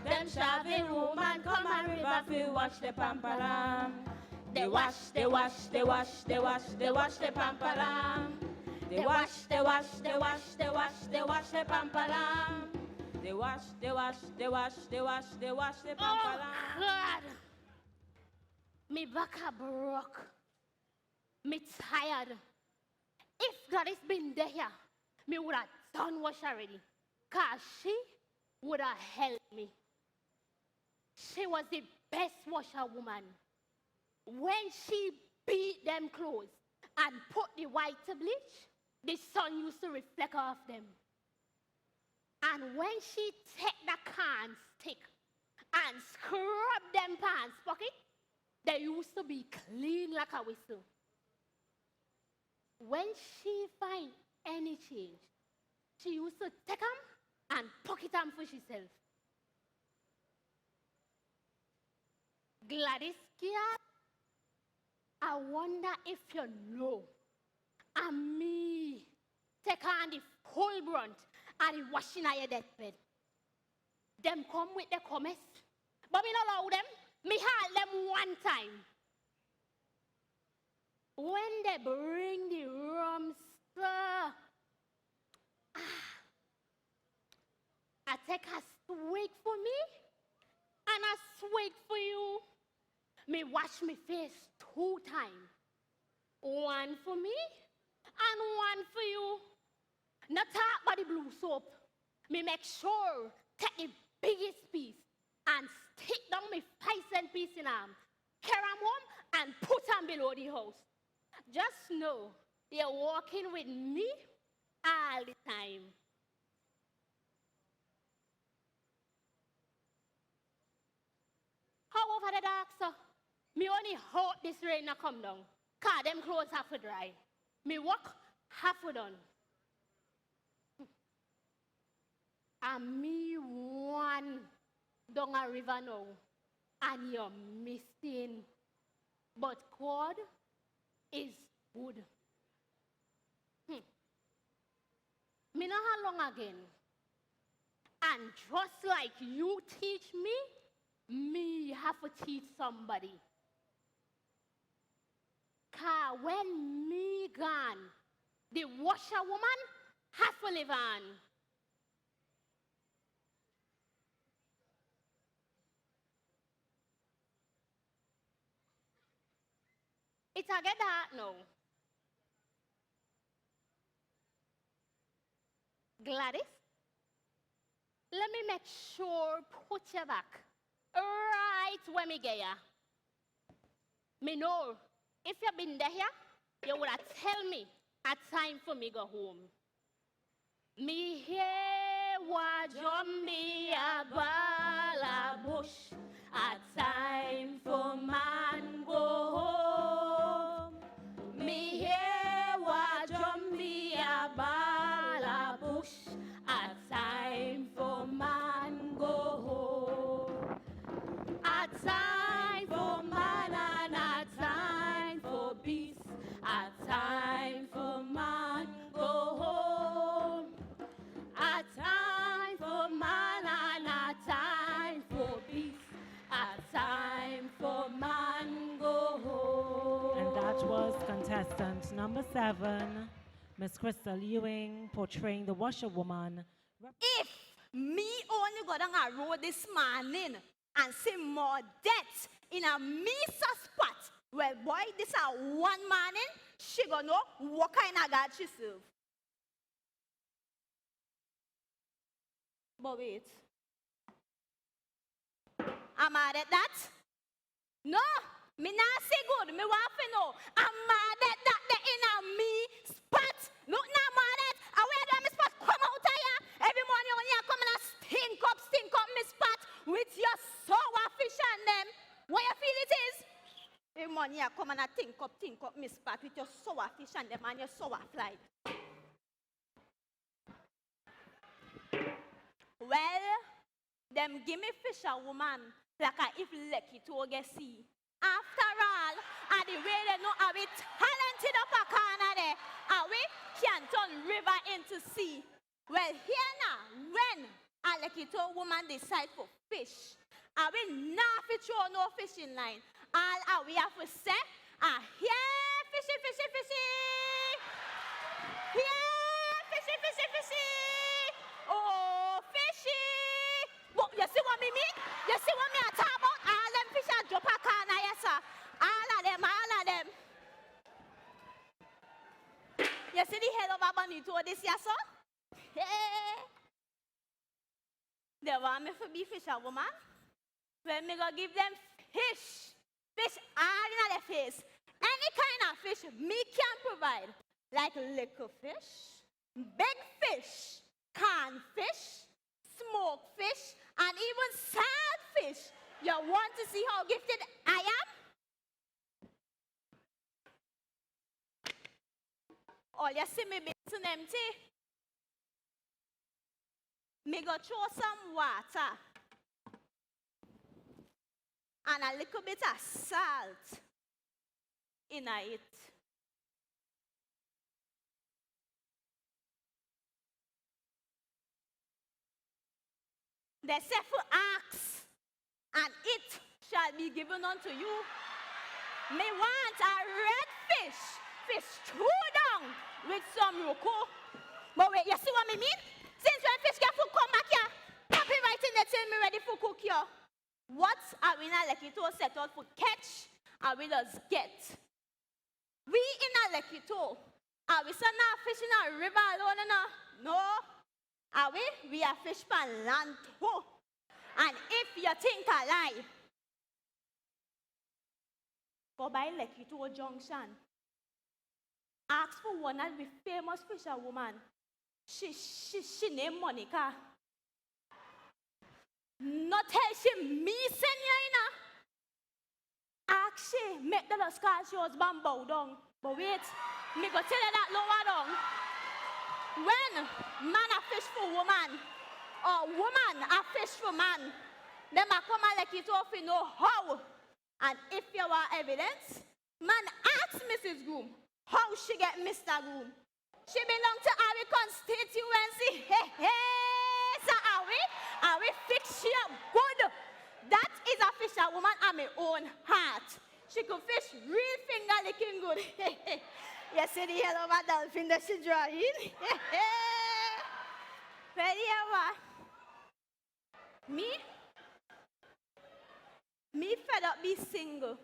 Them shabby woman come a river fi wash the pampalam. They wash, they wash, they wash, they wash, they wash the pampalam. They wash, they wash, they wash, they wash, they wash the pampalam. They wash, they wash, they wash, they wash, they wash the pampalam. Oh God! Me back a broke. Me tired. If Gladys been there, me would have done wash already. Cause she would have helped me. She was the best washer woman. When she beat them clothes and put the white to bleach, the sun used to reflect off them. And when she take the can stick and scrub them pants pocket, they used to be clean like a whistle. When she find any change, she used to take them and pocket them for herself. Gladys Kia, I wonder if you know, and me take on the whole brunt and the washing of your deathbed. Them come with the commerce, but me not allow them. Me hold them one time. When they bring the rum, sir, I take a swig for me and a swig for you. Me wash me face 2 times. One for me and one for you. Not talk about the blue soap. Me make sure take the biggest piece and stick down me 5 cent piece in them. Carry them home and put them below the house. Just know you're walking with me all the time. How over the dark, sir? Me only hope this rain not come down. Cause them clothes have to dry. Me work half done. And me one down a river now. And you're missing. But God is good. Me know how long again. And just like you teach me have to teach somebody. Cause when me gone, the washer woman has to live on. It's a get that now. Gladys, let me make sure put you back right where me get ya. Me know if you been there, you would have tell me a time for me go home. Me hear what me a bala bush, a time for man go home. Me hear what me a bala bush, a time for man go home. A time for man and a time for beast, a time for man go home. A time for man and a time for beast, a time for man go home. And that was contestant number 7, Miss Crystal Ewing, portraying the washerwoman. If me only go down a road this morning and see more death in a misa spot, well, boy, this a one morning, she gonna know what kind of God she serve. But wait. I'm mad at that? No, me not say good. Me want to know. I'm mad at that they in a me spot. Look now, mad at. I wear them spot. Come out here. stink up, Miss Pat, with your sour fish and them. What you feel it is? The money I come and I think up, Miss Pat, with your sour fish and them and your sour fly. Well, them give me fisherwoman like a if lucky to get see. After all, and the way they know how we talented up a corner there, how we can turn river into sea. Well, here now, when a lucky to woman decide for fish, how we not fit throw no fishing line. All we have to say, here fishy, fishy, fishy. Here fishy, fishy, fishy. Oh, fishy. But you see what me mean? You see what me I talk about? All them fish are drop a corner, yes sir. All of them. You see the head of a bunny to this, yes sir? Hey. They want me to be fisherwoman. Well, me go give them fish all in their face. Any kind of fish me can provide. Like little fish, big fish, canned fish, smoked fish, and even salt fish. You want to see how gifted I am? All you see me basin empty. Me go throw some water and a little bit of salt in it. They say for ask, and it shall be given unto you. Me want a red fish through down with some roko. But wait, you see what I mean? Since when fish get food, come back here. Pop it right in the tin, me ready for cook here. What are we not like it all set out for catch, and we just get? We in a like it all. Are we still not fishing a river alone? No. Are we? We are fish pan land too. And if you think alive, go by Lekki to a junction. Ask for one of the famous fisherwoman. She named Monica. Not tell she me send you in. Ask she make the scar she was bamboo down. But wait, me go tell you that lower down. When man a fish for woman, or woman a fish for man, them a come and like it off you know how. And if you want evidence, man ask Mrs. Groom how she get Mr. Groom. She belong to our constituency. Hey, so are we fix she up good? That is a fisherwoman on my own heart. She could fish real finger licking good. You see the yellow of a dolphin that she drawing? Very ever. Me fed up be single.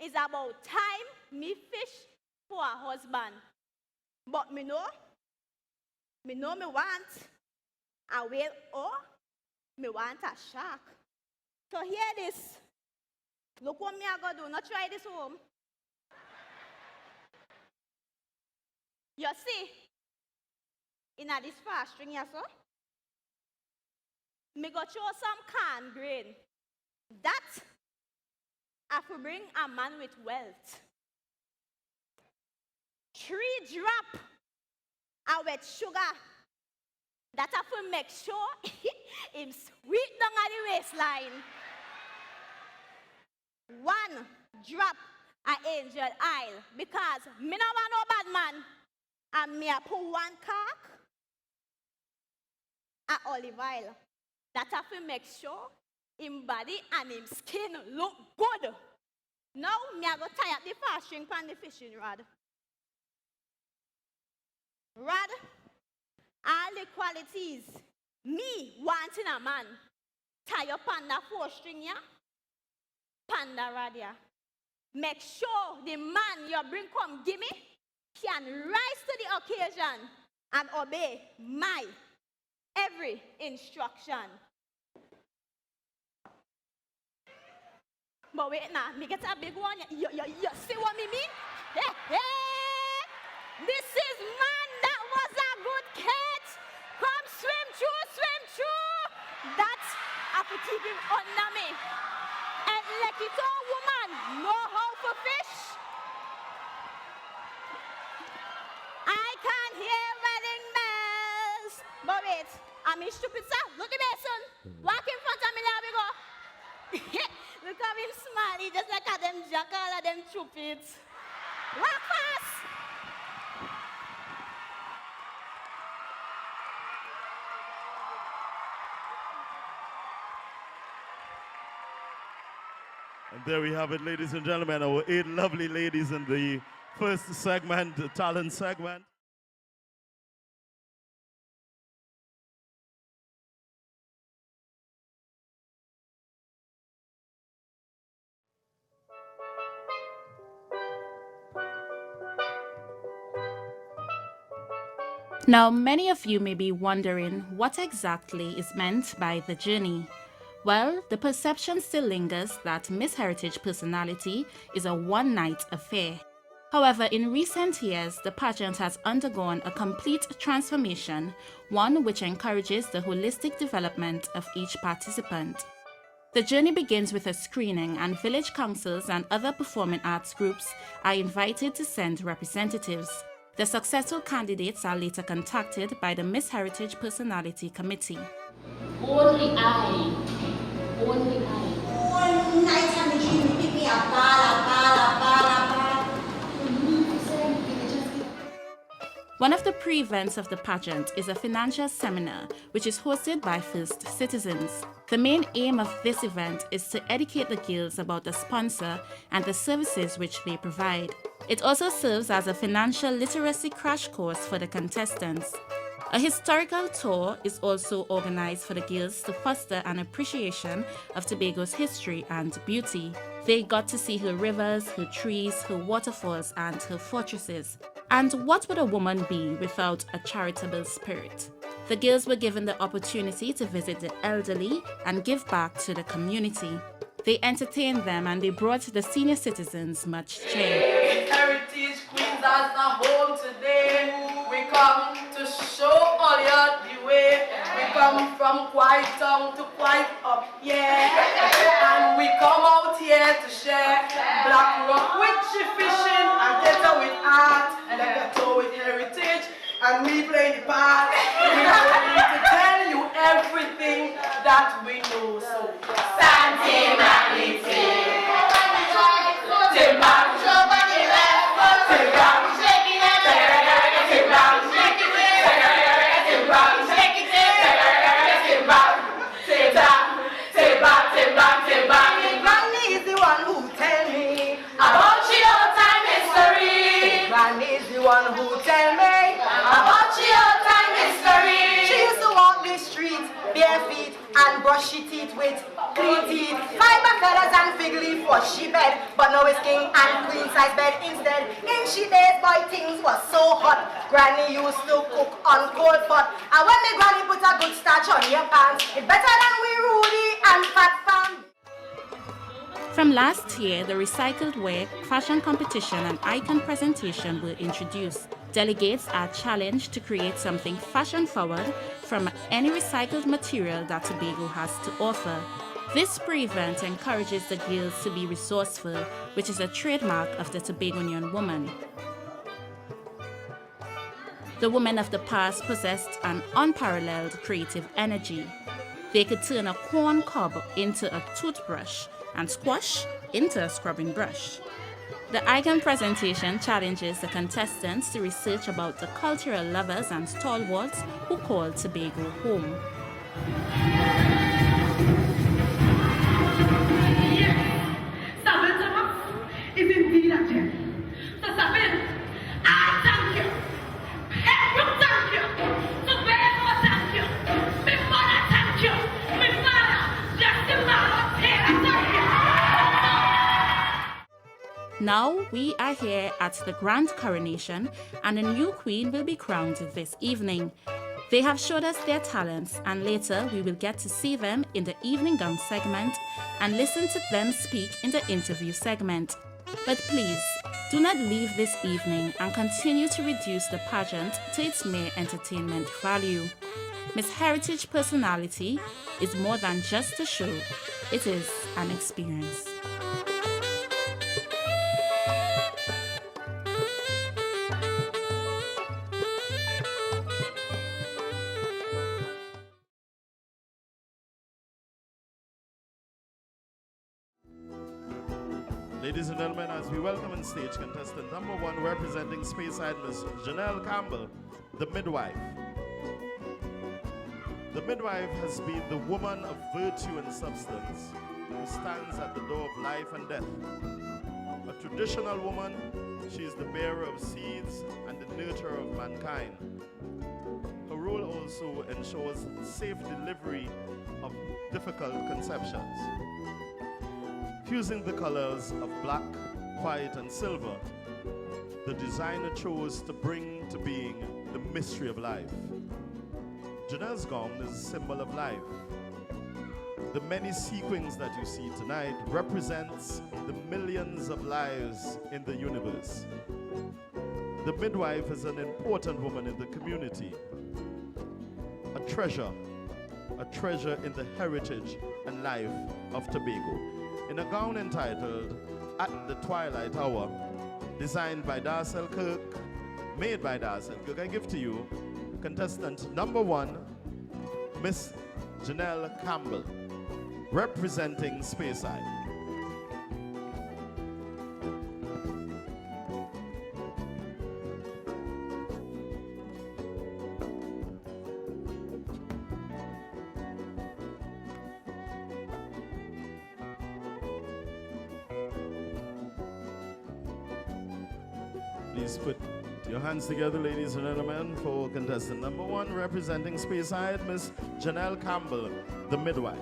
It's about time me fish for a husband. But me know me want a whale or me want a shark. So hear this. Look what me I gonna do. Not try this home. You see, in this fast string here, so, me go show some can grain. That I will bring a man with wealth. 3 drop of wet sugar. That I will make sure him sweet down at the waistline. 1 drop of angel oil because me no want no bad man. And me a put 1 cock of olive oil. That I will make sure him body and him skin look good. Now me a go tie up the fast string pan the fishing rod. Rod, all the qualities me wanting a man. Tie up on the 4 string here, pan the rod here. Make sure the man you bring come give me can rise to the occasion and obey my every instruction. But wait now, me get a big one. You see what me mean? Hey. This is man that was a good catch. Come swim through. That's I could keep him under me. And let it all woman know how to fish. I can hear wedding bells. But wait, I'm in stupid sir. Look at Mason. Walk in front of me now we go. Look how him smile. He just like at them jackal and them trumpets. Walk fast. And there we have it, ladies and gentlemen, our 8 lovely ladies in the first segment, the talent segment. Now, many of you may be wondering what exactly is meant by the journey. Well, the perception still lingers that Miss Heritage personality is a one-night affair. However, in recent years, the pageant has undergone a complete transformation, one which encourages the holistic development of each participant. The journey begins with a screening, and village councils and other performing arts groups are invited to send representatives. The successful candidates are later contacted by the Miss Heritage Personality Committee. Only I. One night and the dream will pick me a ball. One of the pre-events of the pageant is a financial seminar, which is hosted by First Citizens. The main aim of this event is to educate the girls about the sponsor and the services which they provide. It also serves as a financial literacy crash course for the contestants. A historical tour is also organized for the girls to foster an appreciation of Tobago's history and beauty. They got to see her rivers, her trees, her waterfalls, and her fortresses. And what would a woman be without a charitable spirit? The girls were given the opportunity to visit the elderly and give back to the community. They entertained them and they brought the senior citizens much cheer. Heritage Queens as a home today. We come to show all you the way. We come from quiet down to quiet up, yeah. And we come out here to share Black Rock with fishing and Ghetto with art and Ghetto with heritage. And we play the part. We are ready to tell you everything that we know. So, Santi Manity. Granny is the one who tell me about your old time history. Granny is the one who tell me about your old time history. She used to walk the streets bare feet and brush she teeth with clean teeth. Fiber feathers and fig leaf was she bed, but now it's king and queen size bed instead. In she days, boy, things was so hot. Granny used to cook on cold pot. And when the granny put a good starch on your pants, it better than we Rudy and Fat Fam. From last year, the recycled wear, fashion competition, and icon presentation were introduced. Delegates are challenged to create something fashion-forward from any recycled material that Tobago has to offer. This pre-event encourages the girls to be resourceful, which is a trademark of the Tobagonian woman. The women of the past possessed an unparalleled creative energy. They could turn a corn cob into a toothbrush and squash into a scrubbing brush. The icon presentation challenges the contestants to research about the cultural lovers and stalwarts who call Tobago home. Yes, Sabin Thomas is indeed a gem. So Sabin, I thank you. Everyone thank you. Tobago thank you. My mother thank you. My father, Justin Marlowe, Taylor thank you. Now we are here at the grand coronation and a new queen will be crowned this evening. They have showed us their talents and later we will get to see them in the evening gown segment and listen to them speak in the interview segment. But please, do not leave this evening and continue to reduce the pageant to its mere entertainment value. Miss Heritage Personality is more than just a show, it is an experience. Ladies and gentlemen, as we welcome on stage contestant number 1 representing Speyside, Miss Janelle Campbell, the midwife. The midwife has been the woman of virtue and substance who stands at the door of life and death. A traditional woman, she is the bearer of seeds and the nurturer of mankind. Her role also ensures safe delivery of difficult conceptions. Fusing the colors of black, white, and silver, the designer chose to bring to being the mystery of life. Janelle's gown is a symbol of life. The many sequins that you see tonight represents the millions of lives in the universe. The midwife is an important woman in the community, a treasure in the heritage and life of Tobago. In a gown entitled At the Twilight Hour, designed by Darcel Kirk, made by Darcel Kirk, I give to you contestant number 1, Miss Janelle Campbell, representing Speyside. Please put your hands together, ladies and gentlemen, for contestant number 1, representing Speyside, Miss Janelle Campbell, the midwife.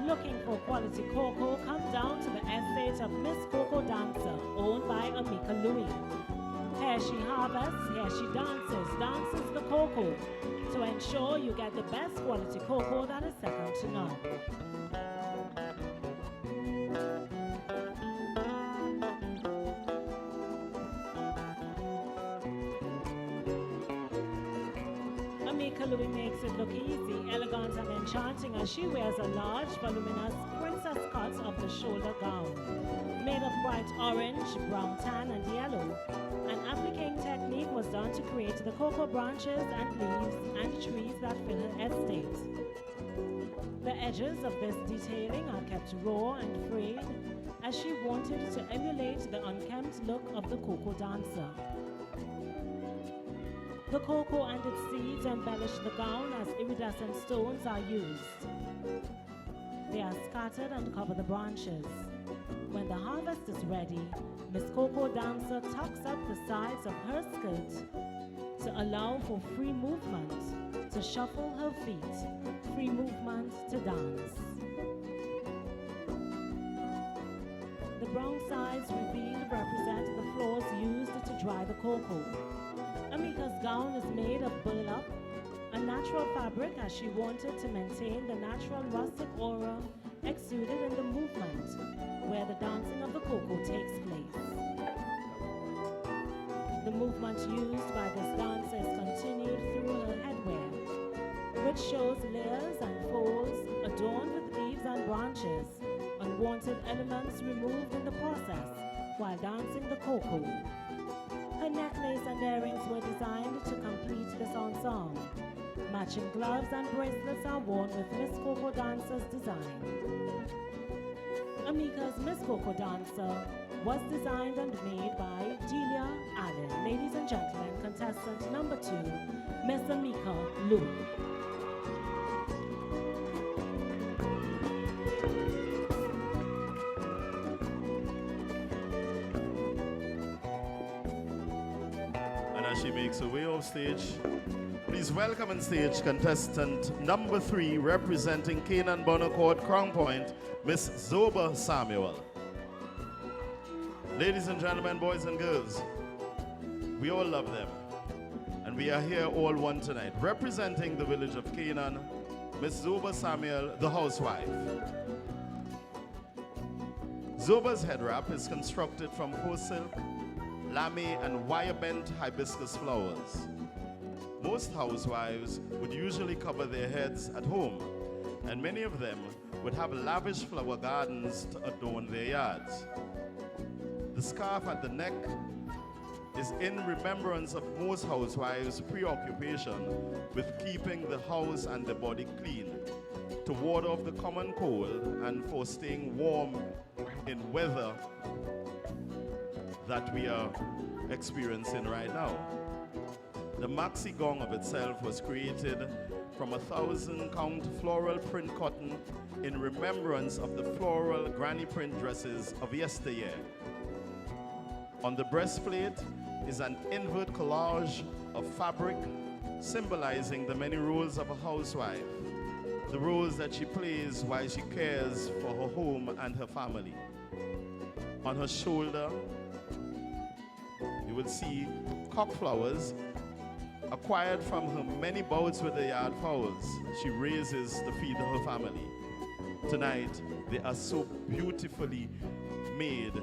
Looking for quality cocoa, come down to the estate of Miss Cocoa Dancer, owned by Amika Louie. Here she harvests, here she dances the cocoa to ensure you get the best quality cocoa that is second to none. Louie makes it look easy, elegant and enchanting as she wears a large, voluminous princess cut of the shoulder gown, made of bright orange, brown tan and yellow. An appliquing technique was done to create the cocoa branches and leaves and trees that fill her estate. The edges of this detailing are kept raw and frayed as she wanted to emulate the unkempt look of the cocoa dancer. The cocoa and its seeds embellish the gown as iridescent stones are used. They are scattered and cover the branches. When the harvest is ready, Miss Cocoa Dancer tucks up the sides of her skirt to allow for free movement, to shuffle her feet, free movement to dance. The brown sides revealed represent the floors used to dry the cocoa. Amika's gown is made of burlap, a natural fabric as she wanted to maintain the natural rustic aura exuded in the movement where the dancing of the cocoa takes place. The movement used by this dancer is continued through her headwear, which shows layers and folds adorned with leaves and branches, unwanted elements removed in the process while dancing the cocoa. Her necklace and earrings were designed to complete this ensemble. Matching gloves and bracelets are worn with Miss Cocoa Dancer's design. Amika's Miss Cocoa Dancer was designed and made by Delia Allen. Ladies and gentlemen, contestant number 2, Miss Amika Louie. as she makes her way off stage, please welcome on stage contestant number 3 representing Canaan Bonaccord Crown Point, Miss Zoba Samuel. Ladies and gentlemen, boys and girls, we all love them. And we are here all one tonight. Representing the village of Canaan, Miss Zoba Samuel, the housewife. Zoba's head wrap is constructed from faux silk, lame, and wire-bent hibiscus flowers. Most housewives would usually cover their heads at home, and many of them would have lavish flower gardens to adorn their yards. The scarf at the neck is in remembrance of most housewives' preoccupation with keeping the house and the body clean, to ward off the common cold and for staying warm in weather that we are experiencing right now. The maxi gong of itself was created from 1,000-count floral print cotton in remembrance of the floral granny print dresses of yesteryear. On the breastplate is an invert collage of fabric symbolizing the many roles of a housewife, the roles that she plays while she cares for her home and her family. On her shoulder, you will see cock flowers acquired from her many bouts with the yard fowls she raises to feed her family. Tonight, they are so beautifully made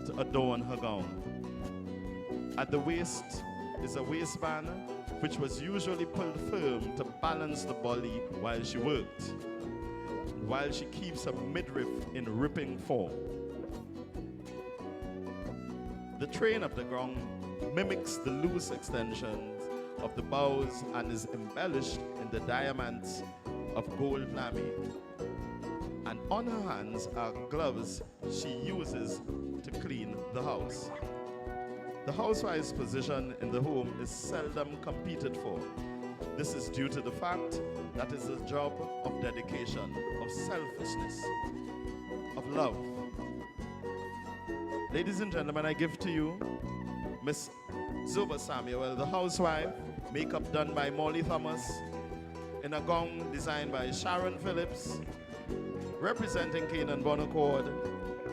to adorn her gown. At the waist is a waistband which was usually pulled firm to balance the body while she worked, while she keeps her midriff in ripping form. The train of the gown mimics the loose extensions of the bows and is embellished in the diamonds of gold lame. And on her hands are gloves she uses to clean the house. The housewife's position in the home is seldom competed for. This is due to the fact that it's a job of dedication, of selfishness, of love. Ladies and gentlemen, I give to you Miss Zoba Samuel, the housewife, makeup done by Molly Thomas, in a gown designed by Sharon Phillips, representing Canaan Bonaccord,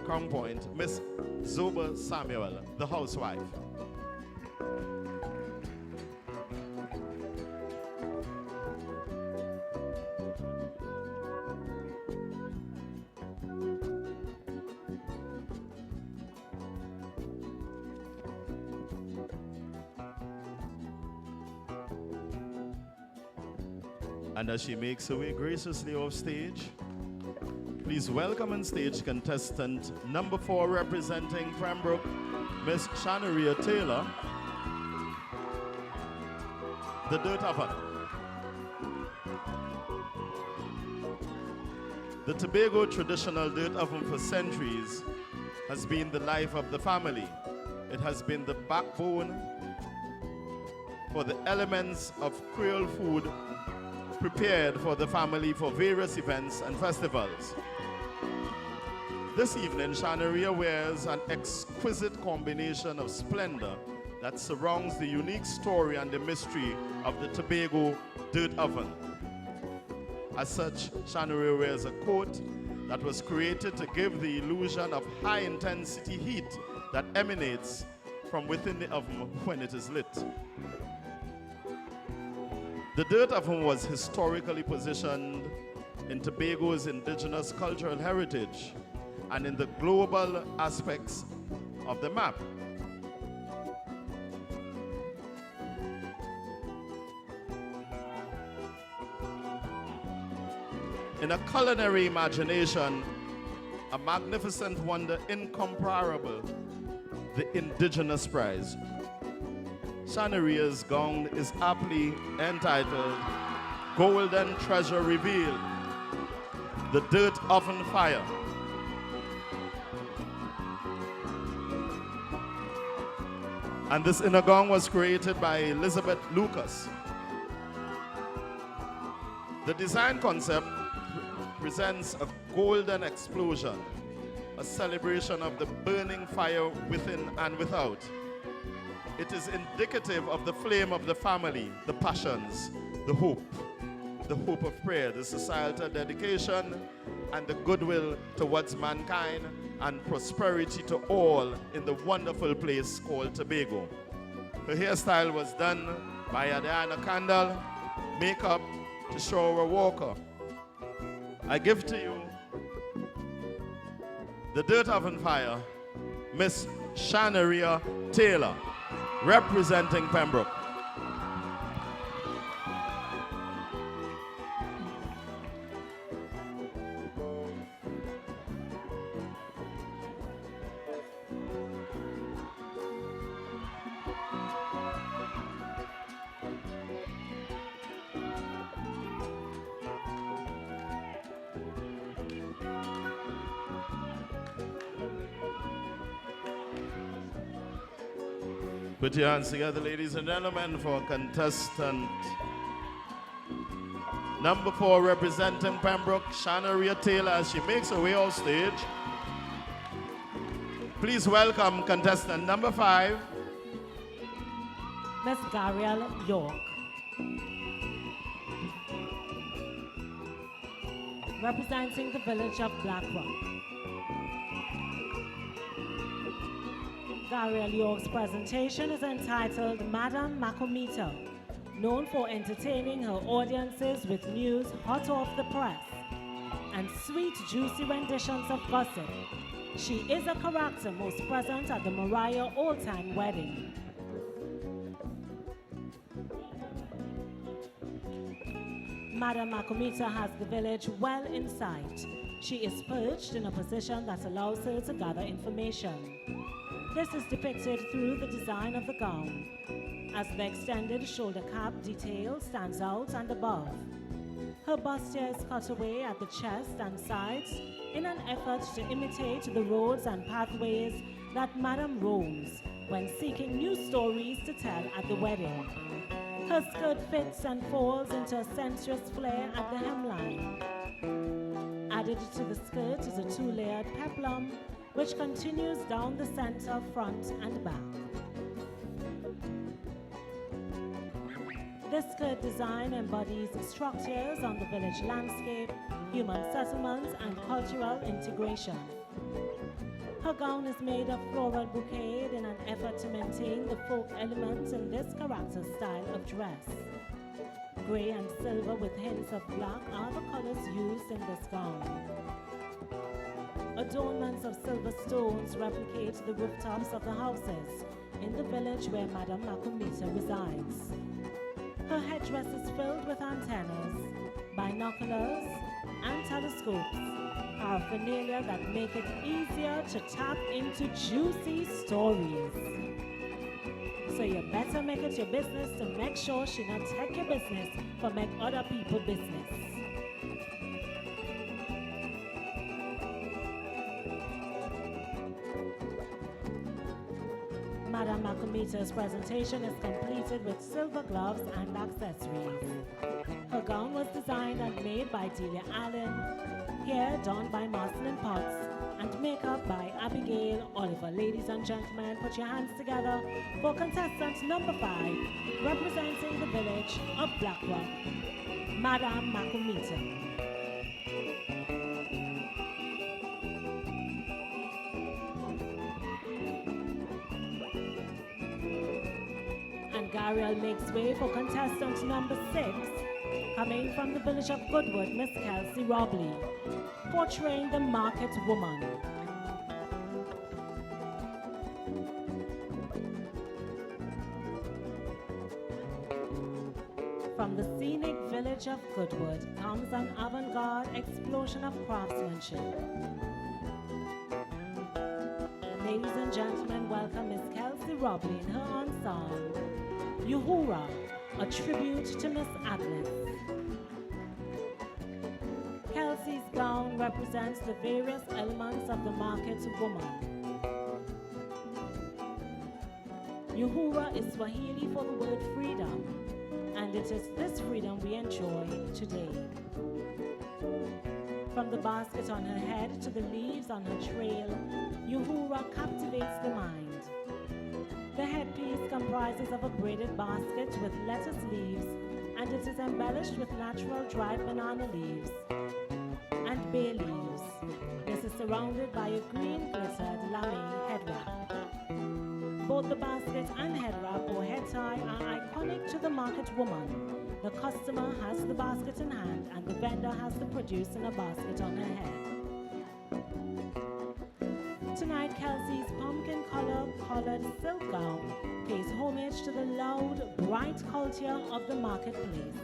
Crown Point, Miss Zoba Samuel, the housewife. And as she makes her way graciously off stage, please welcome on stage contestant number 4 representing Pembroke, Miss Shanaria Taylor, the dirt oven. The Tobago traditional dirt oven for centuries has been the life of the family. It has been the backbone for the elements of Creole food prepared for the family for various events and festivals. This evening, Shanaria wears an exquisite combination of splendor that surrounds the unique story and the mystery of the Tobago dirt oven. As such, Shanaria wears a coat that was created to give the illusion of high-intensity heat that emanates from within the oven when it is lit. The dirt oven was historically positioned in Tobago's indigenous cultural heritage and in the global aspects of the map. In a culinary imagination, a magnificent wonder incomparable, the indigenous prize. Shanaria's gown is aptly entitled Golden Treasure Revealed, the Dirt Oven Fire. And this inner gown was created by Elizabeth Lucas. The design concept presents a golden explosion, a celebration of the burning fire within and without. It is indicative of the flame of the family, the passions, the hope of prayer, the societal dedication, and the goodwill towards mankind and prosperity to all in the wonderful place called Tobago. Her hairstyle was done by Adriana Candle, makeup to Shora Walker. I give to you the Dirt Oven Fire, Miss Shanaria Taylor, representing Pembroke. Put your hands together, ladies and gentlemen, for contestant number 4, representing Pembroke, Shanaria Taylor, as she makes her way off stage. Please welcome contestant number 5, Miss Gabrielle York. Representing the village of Black Rock. Gabrielle York's presentation is entitled Madame Macomita, known for entertaining her audiences with news hot off the press and sweet, juicy renditions of gossip. She is a character most present at the Mariah Old-Time Wedding. Madame Macomita has the village well in sight. She is perched in a position that allows her to gather information. This is depicted through the design of the gown, as the extended shoulder cap detail stands out and above. Her bustier is cut away at the chest and sides in an effort to imitate the roads and pathways that Madame roams when seeking new stories to tell at the wedding. Her skirt fits and falls into a sensuous flare at the hemline. Added to the skirt is a 2-layered peplum, which continues down the center, front, and back. This skirt design embodies structures on the village landscape, human settlements, and cultural integration. Her gown is made of floral bouquet in an effort to maintain the folk elements in this character style of dress. Gray and silver with hints of black are the colors used in this gown. Adornments of silver stones replicate the rooftops of the houses in the village where Madame Macomita resides. Her headdress is filled with antennas, binoculars, and telescopes, paraphernalia that make it easier to tap into juicy stories. So you better make it your business to make sure she not take your business for make other people business. Madame Macomita's presentation is completed with silver gloves and accessories. Her gown was designed and made by Delia Allen, hair done by Marcelin Potts, and makeup by Abigail Oliver. Ladies and gentlemen, put your hands together for contestant number 5, representing the village of Black Rock, Madame Macomita. Gabrielle makes way for contestant number 6, coming from the village of Goodwood, Miss Kelsey Robley, portraying the market woman. From the scenic village of Goodwood comes an avant-garde explosion of craftsmanship. Ladies and gentlemen, welcome Miss Kelsey Robley in her ensemble, Uhura, a tribute to Miss Agnes. Kelsey's gown represents the various elements of the market woman. Uhura is Swahili for the word freedom, and it is this freedom we enjoy today. From the basket on her head to the leaves on her trail, Uhura captivates the mind. The headpiece comprises of a braided basket with lettuce leaves, and it is embellished with natural dried banana leaves and bay leaves. This is surrounded by a green glittered lame head wrap. Both the basket and head wrap or head tie are iconic to the market woman. The customer has the basket in hand and the vendor has the produce in a basket on her head. Tonight, Kelsey's pumpkin colored silk gown pays homage to the loud, bright culture of the marketplace.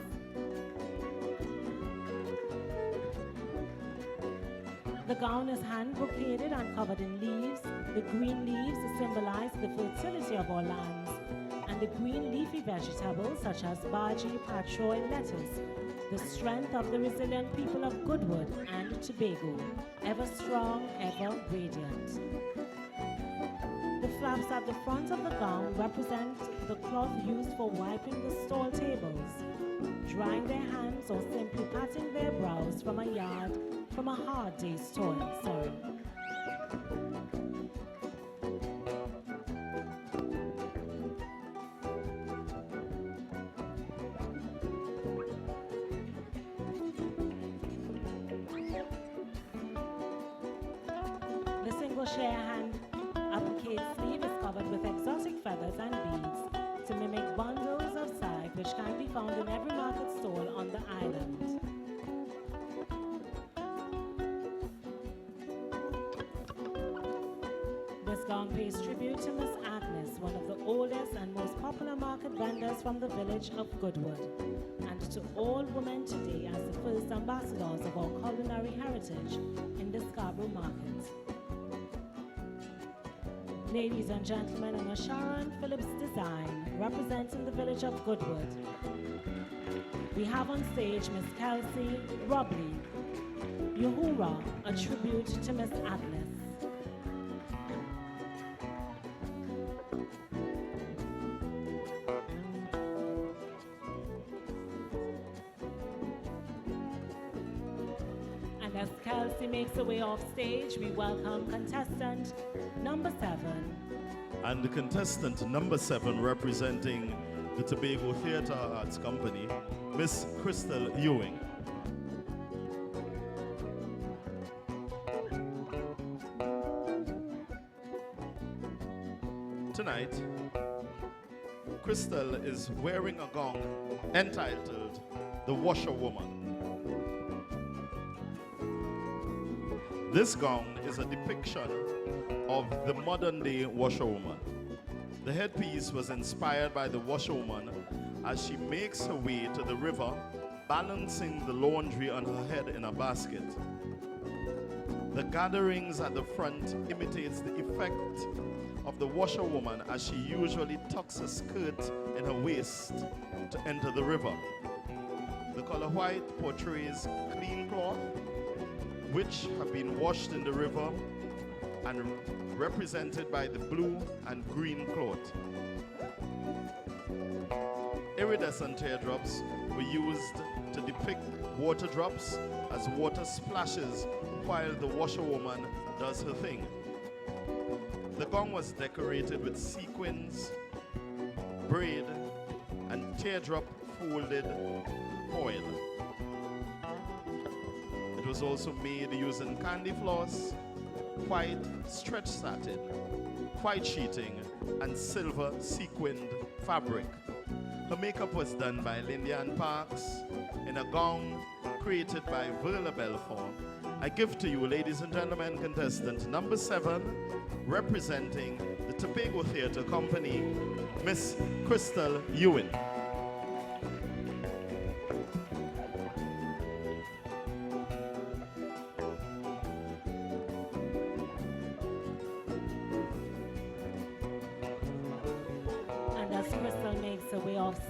The gown is hand-brocaded and covered in leaves. The green leaves symbolize the fertility of our lands, and the green leafy vegetables such as bhaji, patroy, lettuce, the strength of the resilient people of Goodwood and Tobago, ever strong, ever radiant. The flaps at the front of the gown represent the cloth used for wiping the stall tables, drying their hands, or simply patting their brows from a hard day's toil. The single share hand applique sleeve is covered with exotic feathers and beads to mimic bundles of sag which can be found in every market stall on the island. This gown pays tribute to Miss Agnes, one of the oldest and most popular market vendors from the village of Goodwood, and to all women today as the first ambassadors of our culinary heritage in the Scarborough market. Ladies and gentlemen, in a Sharon Phillips design representing the village of Goodwood, we have on stage Miss Kelsey Robley, Uhura, a tribute to Miss Agnes. And as Kelsey makes her way off stage, we welcome contestant number 7. And the contestant number 7 representing the Tobago Theatre Arts Company, Miss Crystal Ewing. Tonight, Crystal is wearing a gown entitled The Washerwoman. This gown is a depiction of the modern-day washerwoman. The headpiece was inspired by the washerwoman as she makes her way to the river, balancing the laundry on her head in a basket. The gatherings at the front imitates the effect of the washerwoman as she usually tucks a skirt in her waist to enter the river. The color white portrays clean cloth which have been washed in the river and represented by the blue and green cloth. Iridescent teardrops were used to depict water drops as water splashes while the washerwoman does her thing. The gown was decorated with sequins, braid, and teardrop folded foil. It was also made using candy floss, white stretch satin, white sheeting, and silver sequined fabric. Her makeup was done by Lindian Parks in a gown created by Verla Belfort. I give to you, ladies and gentlemen, contestant number 7, representing the Tobago Theatre Company, Miss Crystal Ewing.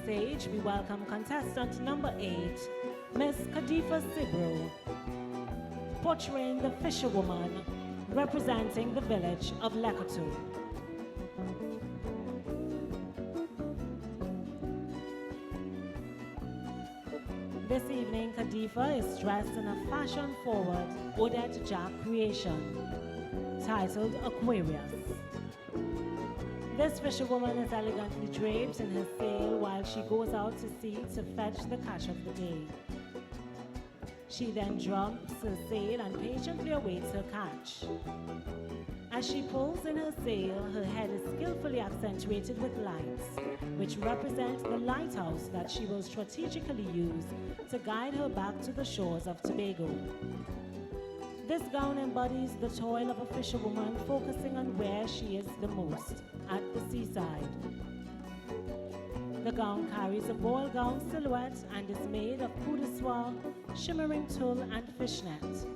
Stage, we welcome contestant number 8, Miss Khadifa Sibro, portraying the fisherwoman representing the village of Lekatu. This evening, Khadifa is dressed in a fashion-forward Odette Jack creation titled Aquarius. This fisherwoman is elegantly draped in her sail while she goes out to sea to fetch the catch of the day. She then drops her sail and patiently awaits her catch. As she pulls in her sail, her head is skillfully accentuated with lights, which represent the lighthouse that she will strategically use to guide her back to the shores of Tobago. This gown embodies the toil of a fisherwoman focusing on where she is the most, at the seaside. The gown carries a ball gown silhouette and is made of coup de soie, shimmering tulle, and fishnet.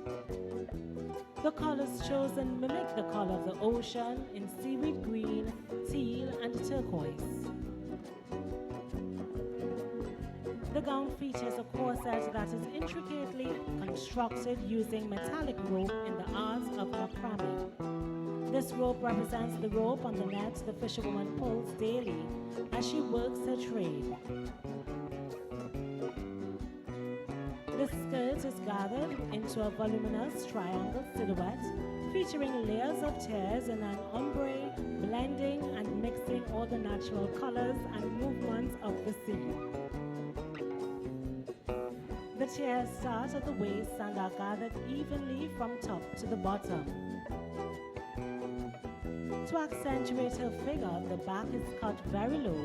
The colors chosen mimic the color of the ocean in seaweed green, teal, and turquoise. The gown features a corset that is intricately constructed using metallic rope in the art of macrame. This rope represents the rope on the net the fisherwoman pulls daily as she works her trade. The skirt is gathered into a voluminous triangle silhouette featuring layers of tears in an ombre, blending and mixing all the natural colors and movements of the sea. The tears start at the waist and are gathered evenly from top to the bottom. To accentuate her figure, the back is cut very low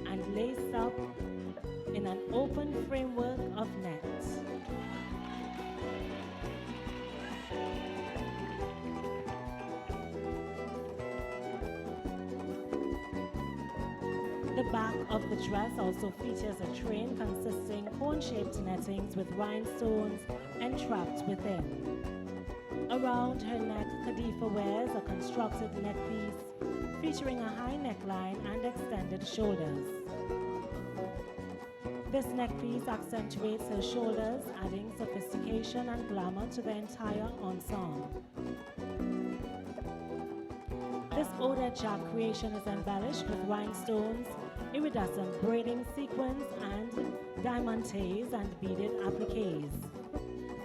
and laced up in an open framework of net. The back of the dress also features a train consisting cone-shaped nettings with rhinestones entrapped within. Around her neck, Khadifa wears a constructed neckpiece featuring a high neckline and extended shoulders. This neckpiece accentuates her shoulders, adding sophistication and glamour to the entire ensemble. This Ode Jack creation is embellished with rhinestones, iridescent braiding sequins, and diamantes and beaded appliques.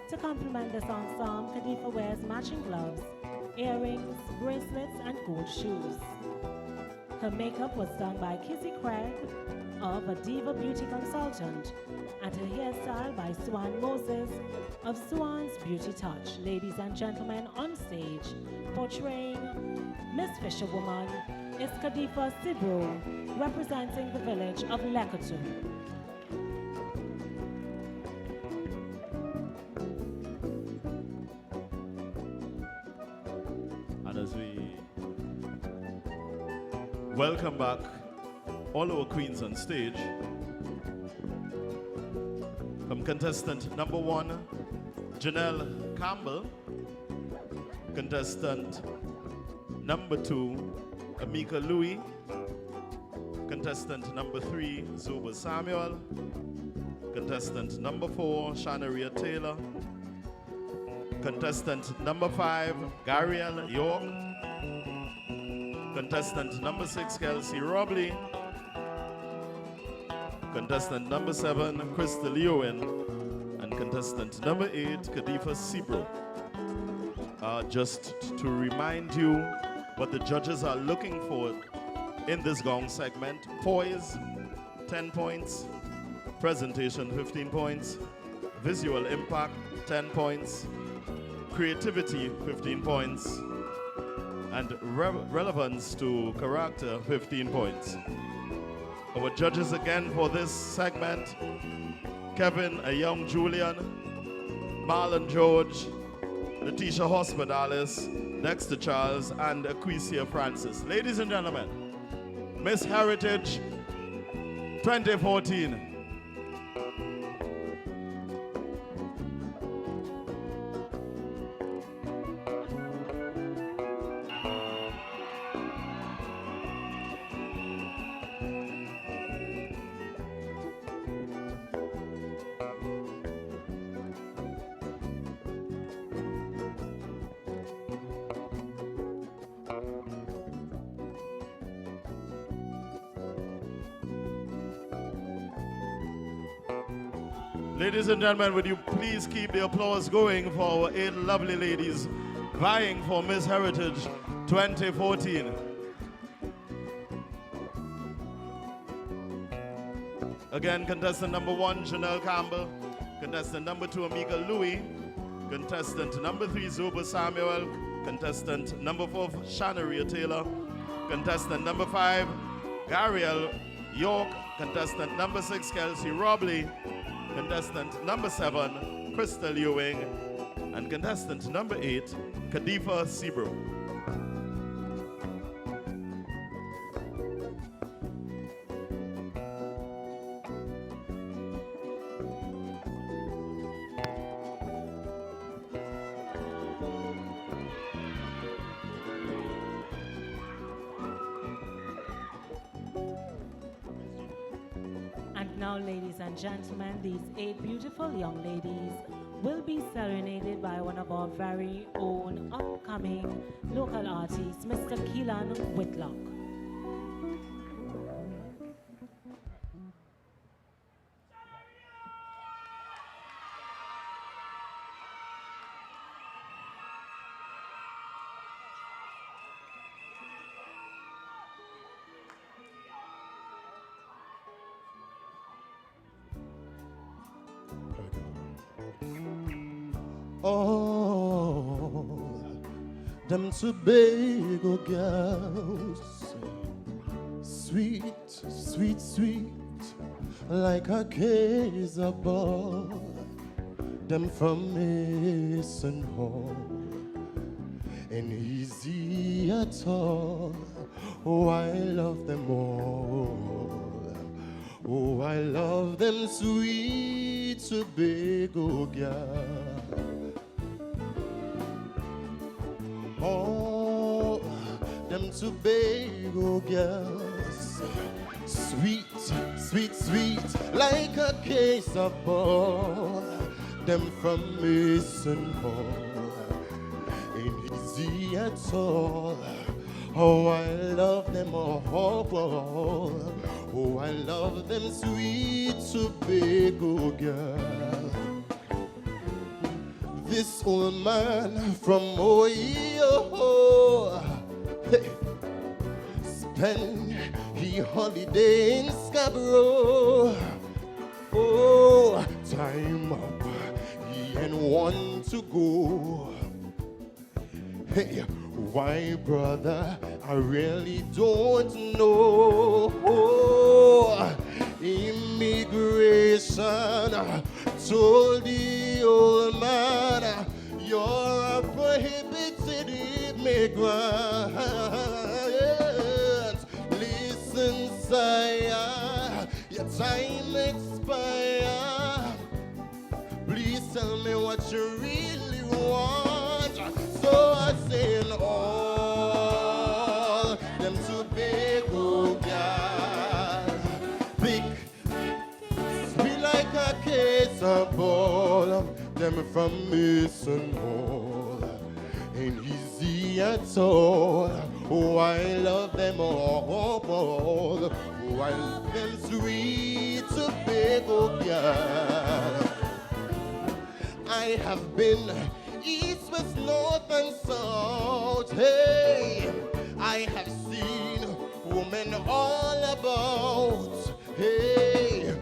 To complement this ensemble, Khadifa wears matching gloves, earrings, bracelets, and gold shoes. Her makeup was done by Kizzy Craig of a Diva Beauty Consultant, and her hairstyle by Swan Moses of Swan's Beauty Touch. Ladies and gentlemen, on stage, portraying Miss Fisherwoman is Khadifa Sibro, representing the village of Lekoto. And as we welcome back all our queens on stage, from contestant number 1, Janelle Campbell, contestant number 2, Amika Louis, contestant number 3, Zoba Samuel, contestant number 4, Shanaria Taylor, contestant number 5, Gariel York, contestant number 6, Kelsey Robley, contestant number 7, Crystal Ewan, and contestant number 8, Khadifa Sibro. Just to remind you what the judges are looking for in this gong segment: poise, 10 points, presentation, 15 points, visual impact, 10 points, creativity, 15 points, and relevance to character, 15 points. Our judges again for this segment: Kevin, a young Julian, Marlon George, Letitia Hospitalis, Dexter Charles, and Aquisia Francis. Ladies and gentlemen, Miss Heritage 2014. Ladies and gentlemen, would you please keep the applause going for our 8 lovely ladies vying for Miss Heritage 2014. Again, contestant number 1, Janelle Campbell. Contestant number 2, Amika Louie. Contestant number 3, Zoba Samuel. Contestant number 4, Shanaria Taylor. Contestant number 5, Gariel York. Contestant number 6, Kelsey Robley. Contestant number 7, Crystal Ewing. And contestant number 8, Kadifa Sebro. And now, ladies and gentlemen, these 8 beautiful young ladies will be serenaded by one of our very own upcoming local artists, Mr. Keelan Whitlock. All them Tobago girls, sweet, sweet, sweet, like a case of ball. Them from Mason Hall, ain't easy at all. Oh, I love them all. Oh, I love them sweet Tobago girls. Oh, them Tobago girls, sweet, sweet, sweet, like a case of ball. Them from Mason Hall, ain't easy at all. Oh, I love them all. Oh, I love them sweet Tobago girls. This old man from Ohio, hey, spend he holiday in Scarborough. Oh, time up, he ain't want to go. Hey, why, brother, I really don't know. Immigration told the old man, you're a prohibited immigrant. Listen, sire, your time expired. Please tell me what you really want. So I said, all them Tobago girls, big, sweet like a case of ball. Them from Mason Hall, ain't easy at all. Oh, I love them all. Oh, I love them sweet Tobago girls. I have been east, west, north, and south. Hey, I have seen women all about. Hey,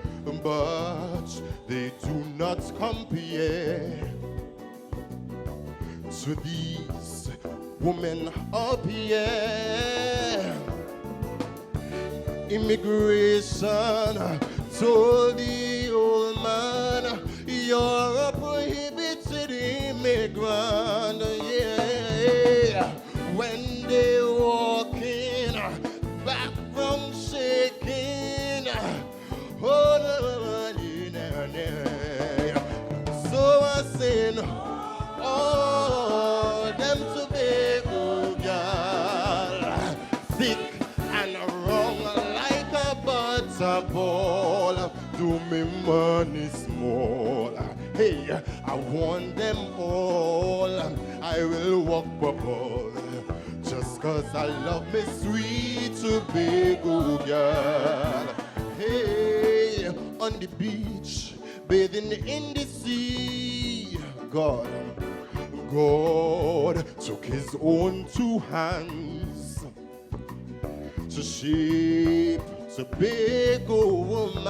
but they do not compare to these women up here. Immigration told the old man, you're a prohibited immigrant. Yeah, when they walk in, background shaking. Oh, so I said, oh, them Tobago girl, thick and wrong like a butterball. Do me money small. Hey, I want them all. I will walk bubble just cause I love me sweet Tobago girl. Hey, on the beach, bathing in the sea. God took his own 2 hands to shape Tobago woman.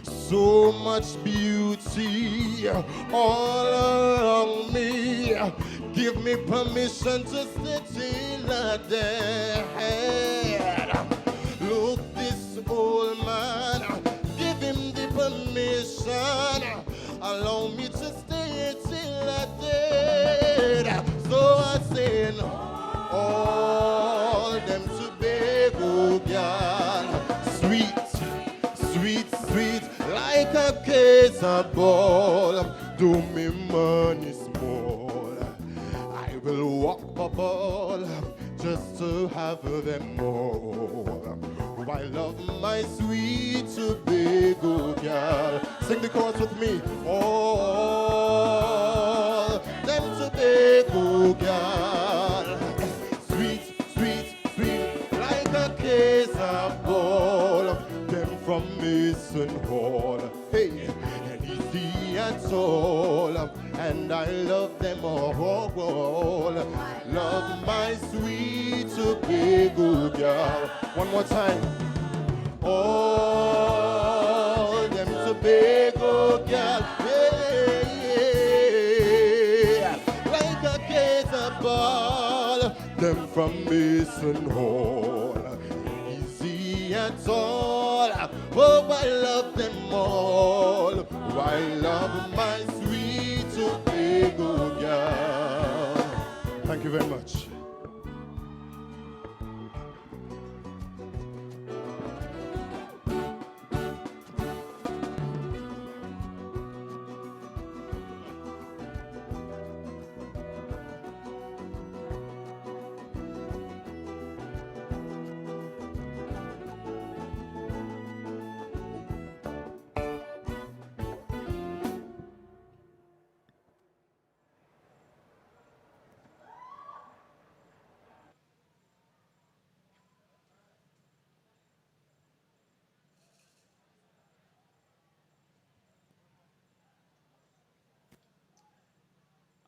So much beauty all around me. Give me permission to sit in their head. Look, this old man, give him the permission. Allow me to stay till I dead. So I sing all them Tobago girl, sweet, sweet, sweet, like a case of ball. Do me money small. I will walk a ball just to have them all. I love my sweet Tobago girl. Sing the chorus with me. All them Tobago girl, sweet, sweet, sweet, like a case of ball. Them from Mason Hall. Hey, and easy and tall. And I love them all. Love my sweet Tobago girl. One more time. All them Tobago girl, yeah, like a case of ball. Them from Mason Hall, easy and tall. Oh, I love them all. I love my sweet Tobago girl. Thank you very much.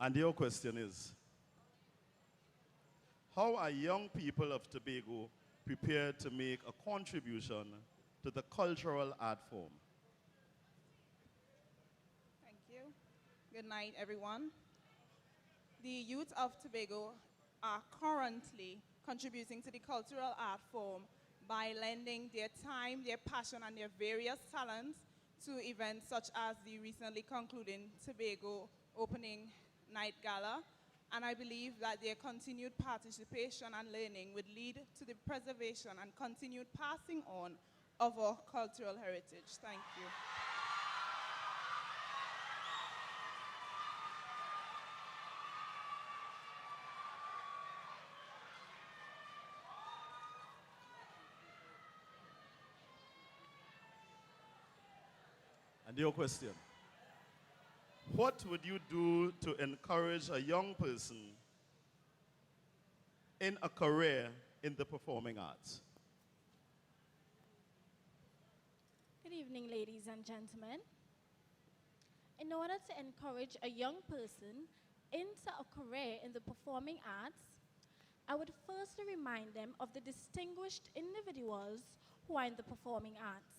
And your question is, how are young people of Tobago prepared to make a contribution to the cultural art form? Thank you. Good night, everyone. The youth of Tobago are currently contributing to the cultural art form by lending their time, their passion, and their various talents to events such as the recently concluding Tobago Opening Night Gala. And I believe that their continued participation and learning would lead to the preservation and continued passing on of our cultural heritage. Thank you. And your question, what would you do to encourage a young person in a career in the performing arts? Good evening, ladies and gentlemen. In order to encourage a young person into a career in the performing arts, I would firstly remind them of the distinguished individuals who are in the performing arts.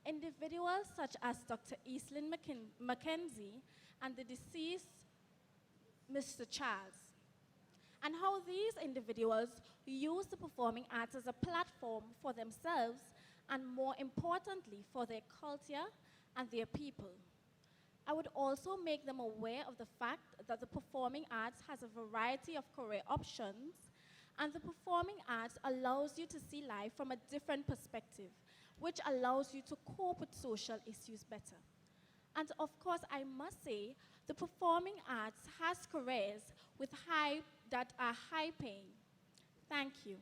Individuals such as Dr. Eastland Mackenzie and the deceased Mr. Charles, and how these individuals use the performing arts as a platform for themselves and, more importantly, for their culture and their people. I would also make them aware of the fact that the performing arts has a variety of career options, and the performing arts allows you to see life from a different perspective, which allows you to cope with social issues better. And of course, I must say, the performing arts has careers that are high paying. Thank you.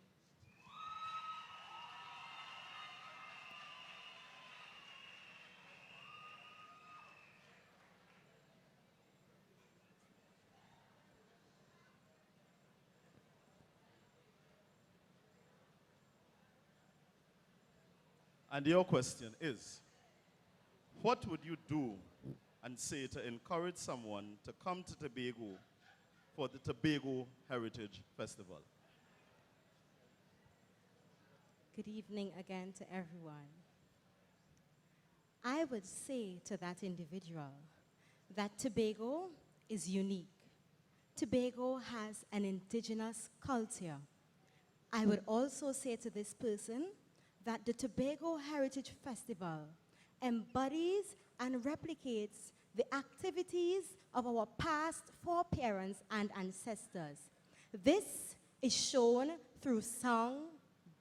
And your question is, what would you do and say to encourage someone to come to Tobago for the Tobago Heritage Festival? Good evening again to everyone. I would say to that individual that Tobago is unique. Tobago has an indigenous culture. I would also say to this person that the Tobago Heritage Festival embodies and replicates the activities of our past foreparents and ancestors. This is shown through song,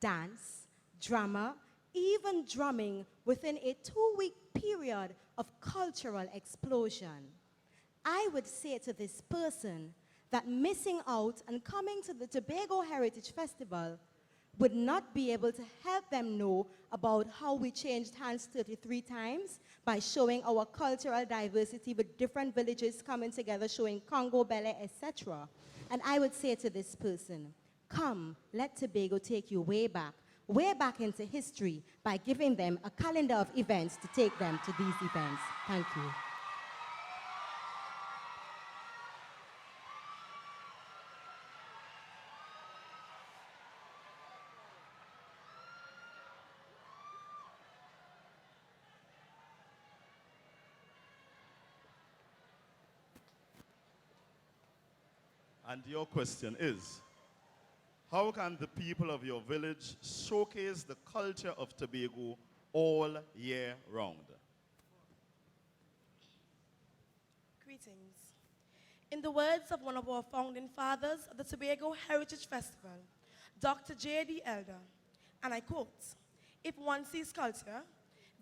dance, drama, even drumming within a 2-week period of cultural explosion. I would say to this person that missing out and coming to the Tobago Heritage Festival would not be able to help them know about how we changed hands 33 times by showing our cultural diversity with different villages coming together, showing Congo Belly, etc. And I would say to this person, come, let Tobago take you way back into history by giving them a calendar of events to take them to these events. Thank you. And your question is, how can the people of your village showcase the culture of Tobago all year round? Greetings. In the words of one of our founding fathers of the Tobago Heritage Festival, Dr. J.D. Elder, and I quote, "If one sees culture,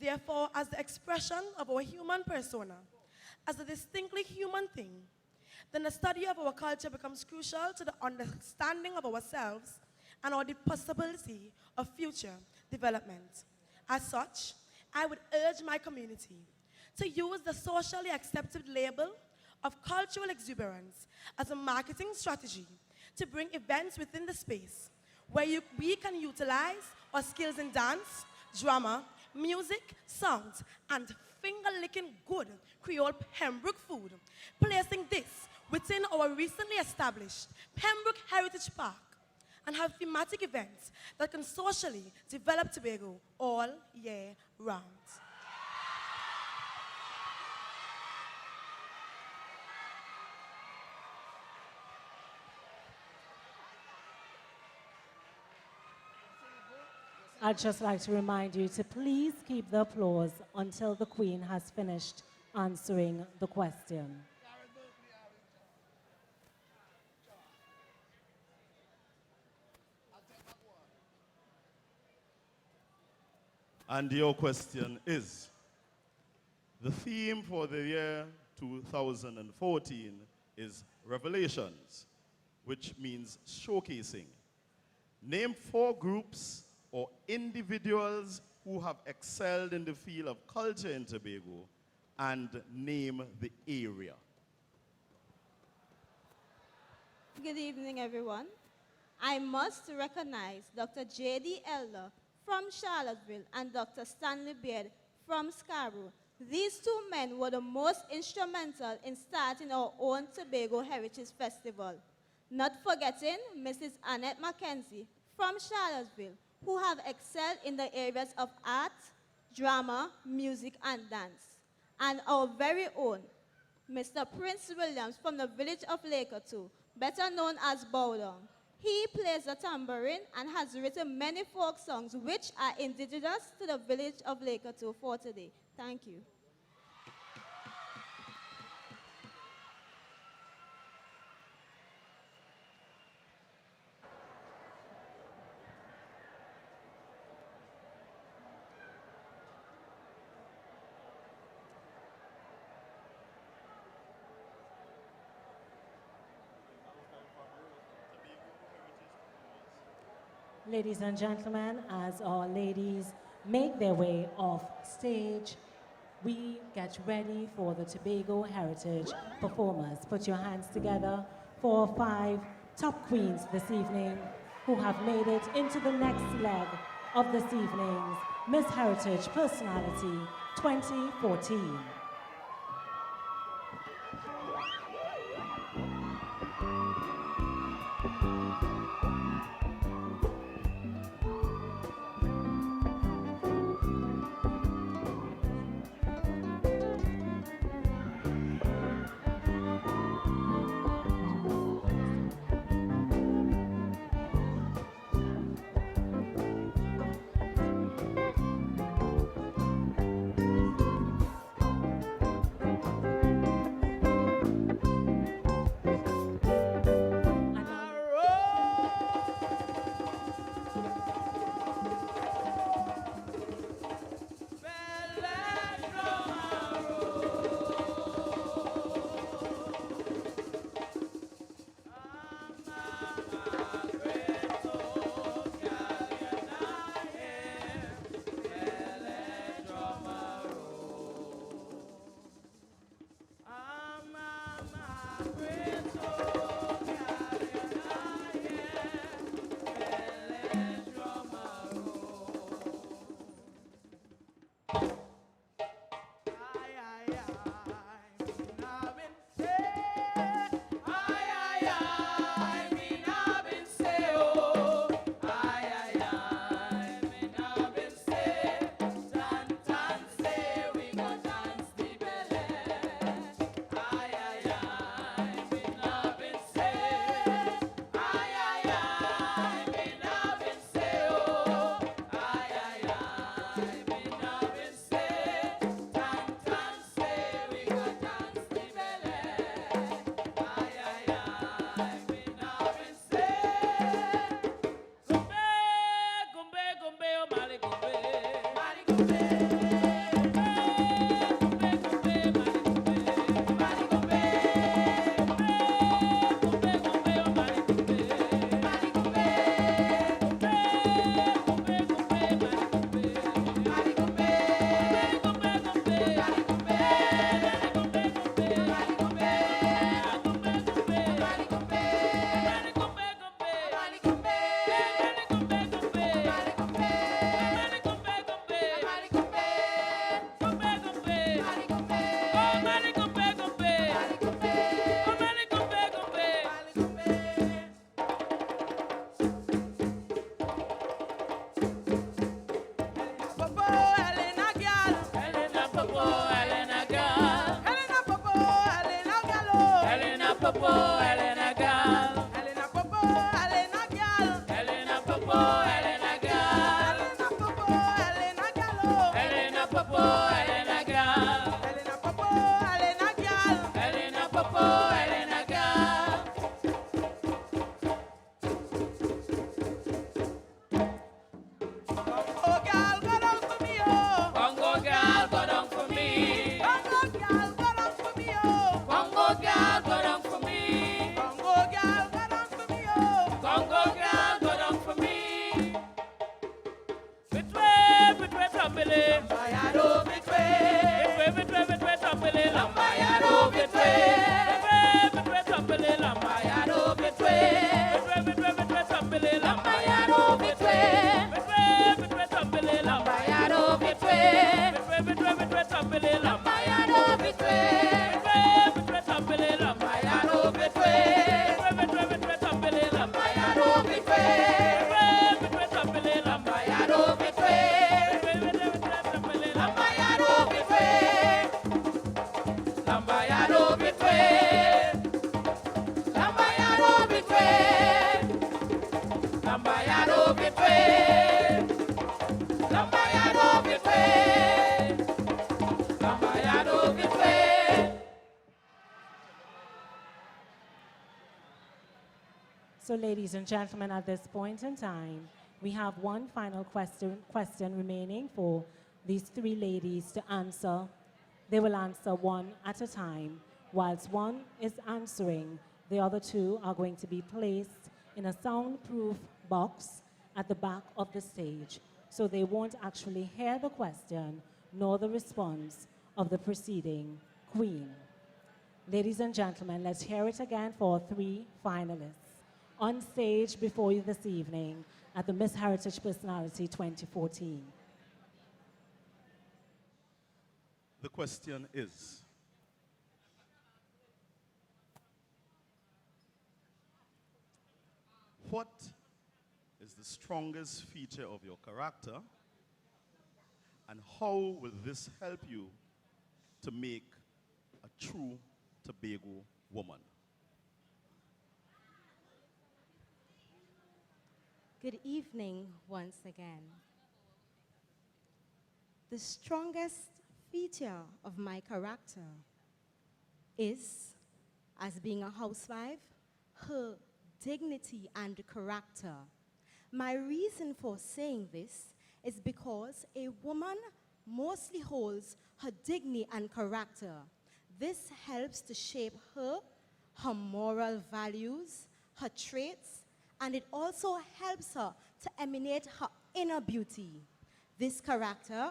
therefore as the expression of our human persona, as a distinctly human thing, then the study of our culture becomes crucial to the understanding of ourselves and our the possibility of future development. As such, I would urge my community to use the socially accepted label of cultural exuberance as a marketing strategy to bring events within the space where we can utilize our skills in dance, drama, music, sounds, and finger-licking good Creole Pembroke food, placing this within our recently established Pembroke Heritage Park, and have thematic events that can socially develop Tobago all year round." I'd just like to remind you to please keep the applause until the Queen has finished answering the question. And your question is, the theme for the year 2014 is Revelations, which means showcasing. Name 4 groups or individuals who have excelled in the field of culture in Tobago and name the area. Good evening, everyone. I must recognize Dr. J.D. Elder from Charlottesville and Dr. Stanley Beard from Scarborough. These 2 men were the most instrumental in starting our own Tobago Heritage Festival. Not forgetting Mrs. Annette Mackenzie from Charlottesville, who have excelled in the areas of art, drama, music, and dance. And our very own Mr. Prince Williams from the village of Lakertoo, better known as Bowdown. He plays the tambourine and has written many folk songs which are indigenous to the village of Lakertoo for today. Thank you. Ladies and gentlemen, as our ladies make their way off stage, we get ready for the Tobago Heritage performers. Put your hands together for 5 top queens this evening who have made it into the next leg of this evening's Miss Heritage Personality 2014. Elena girl. Elena Popo, Elena girl. Elena Popo, Elena girl. Elena Popo, Elena girl. Elena Popo, Elena girl. Elena Popo, Elena girl. Elena Popo, Elena girl. Oh girl, go down for me, oh. Congo girl, go down for me. Congo girl, go down for me, oh. Congo girl, go down for me. Congo girl, go down for me, oh. Congo girl, go down for me. Betway, tambele. Lambayado, betway. Betway, tambele. Lambayado, betway. Betway, tambele. Lambayado, betway. Betway, tambele. Lambayado, betway. Betway, tambele. Lambayado, betway. Betway, tambele. Lambayado, betway. Betway, tambele. Lambayado, betway. Betway, tambele. Lambayado, betway. Betway, tambele. Lambayado, betway. Lambayado, betway. Lambayado, betway. Lambayado, betway. Lambayado, betway. Lambayado, betway. Lambayado, betway. So, ladies and gentlemen, at this point in time, we have one final question remaining for these three ladies to answer. They will answer one at a time. Whilst one is answering, the other two are going to be placed in a soundproof box at the back of the stage, so they won't actually hear the question nor the response of the preceding queen. Ladies and gentlemen, let's hear it again for our three finalists. On stage before you this evening at the Miss Heritage Personality 2014. The question is, what is the strongest feature of your character, and how will this help you to make a true Tobago woman? Good evening once again. The strongest feature of my character is, as being a housewife, her dignity and character. My reason for saying this is because a woman mostly holds her dignity and character. This helps to shape her moral values, her traits, and it also helps her to emanate her inner beauty. This character,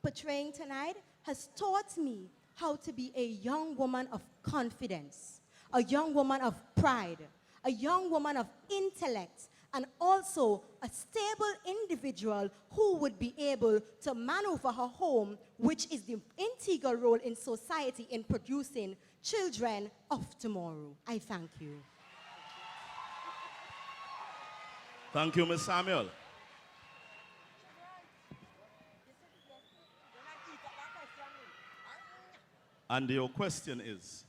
portraying tonight, has taught me how to be a young woman of confidence, a young woman of pride, a young woman of intellect, and also a stable individual who would be able to maneuver her home, which is the integral role in society in producing children of tomorrow. I thank you. Thank you, Ms. Samuel. And your question is,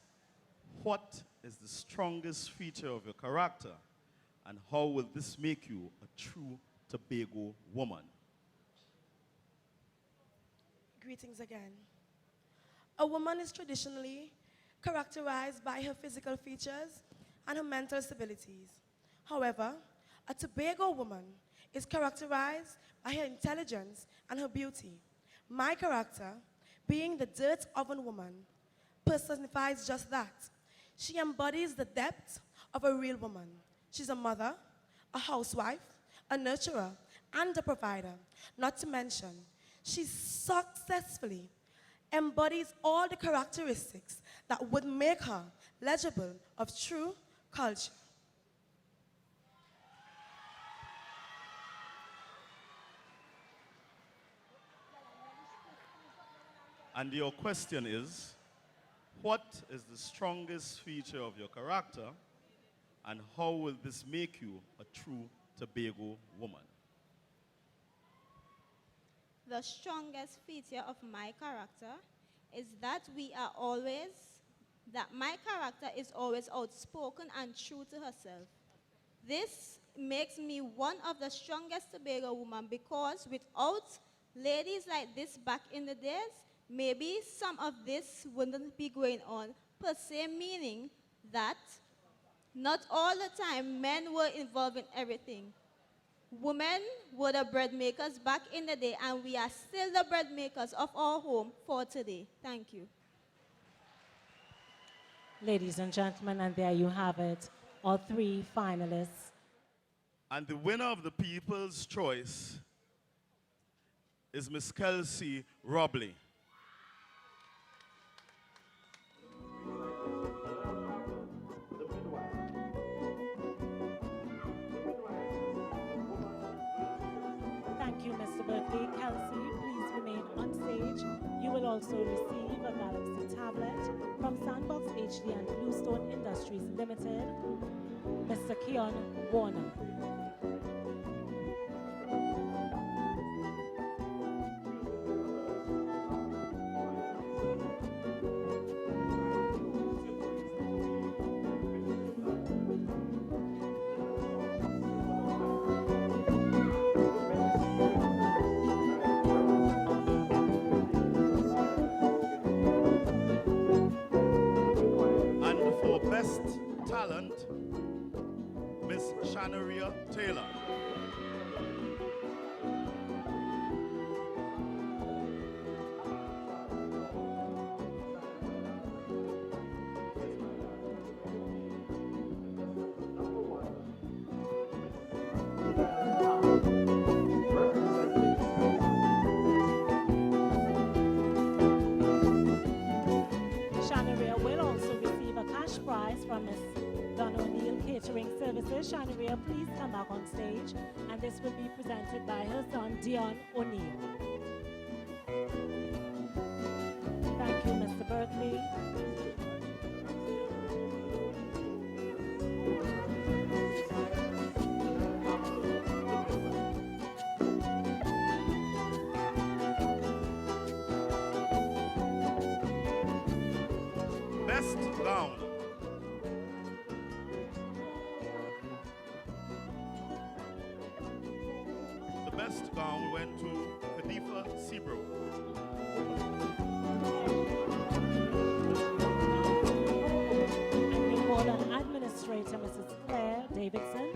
what is the strongest feature of your character, and how will this make you a true Tobago woman? Greetings again. A woman is traditionally characterized by her physical features and her mental stabilities. However, a Tobago woman is characterized by her intelligence and her beauty. My character, being the dirt oven woman, personifies just that. She embodies the depth of a real woman. She's a mother, a housewife, a nurturer, and a provider. Not to mention, she successfully embodies all the characteristics that would make her legible of true culture. And your question is, what is the strongest feature of your character, and how will this make you a true Tobago woman? The strongest feature of my character is that we are always that my character is always outspoken and true to herself. This makes me one of the strongest Tobago women because without ladies like this back in the days, maybe some of this wouldn't be going on, per se, meaning that not all the time men were involved in everything. Women were the bread makers back in the day, and we are still the bread makers of our home for today. Thank you. Ladies and gentlemen, and there you have it, our 3 finalists. And the winner of the People's Choice is Miss Kelsey Robley. Thank you, Mr. Berkeley. Kelsey, please remain on stage. You will also receive a Galaxy tablet from Sandbox HD and Bluestone Industries Limited. Mr. Keon Warner. And for Best Talent, Miss Shanaria Taylor. Shanaria will also receive a cash prize from Miss Donna O'Neill Catering Services. Shanaria, please come back on stage, and this will be presented by her son, Dion O'Neill. Thank you, Mr. Berkeley. Best Gown. The best gown went to Khalifa Sebro. And we call on Administrator Mrs. Claire Davidson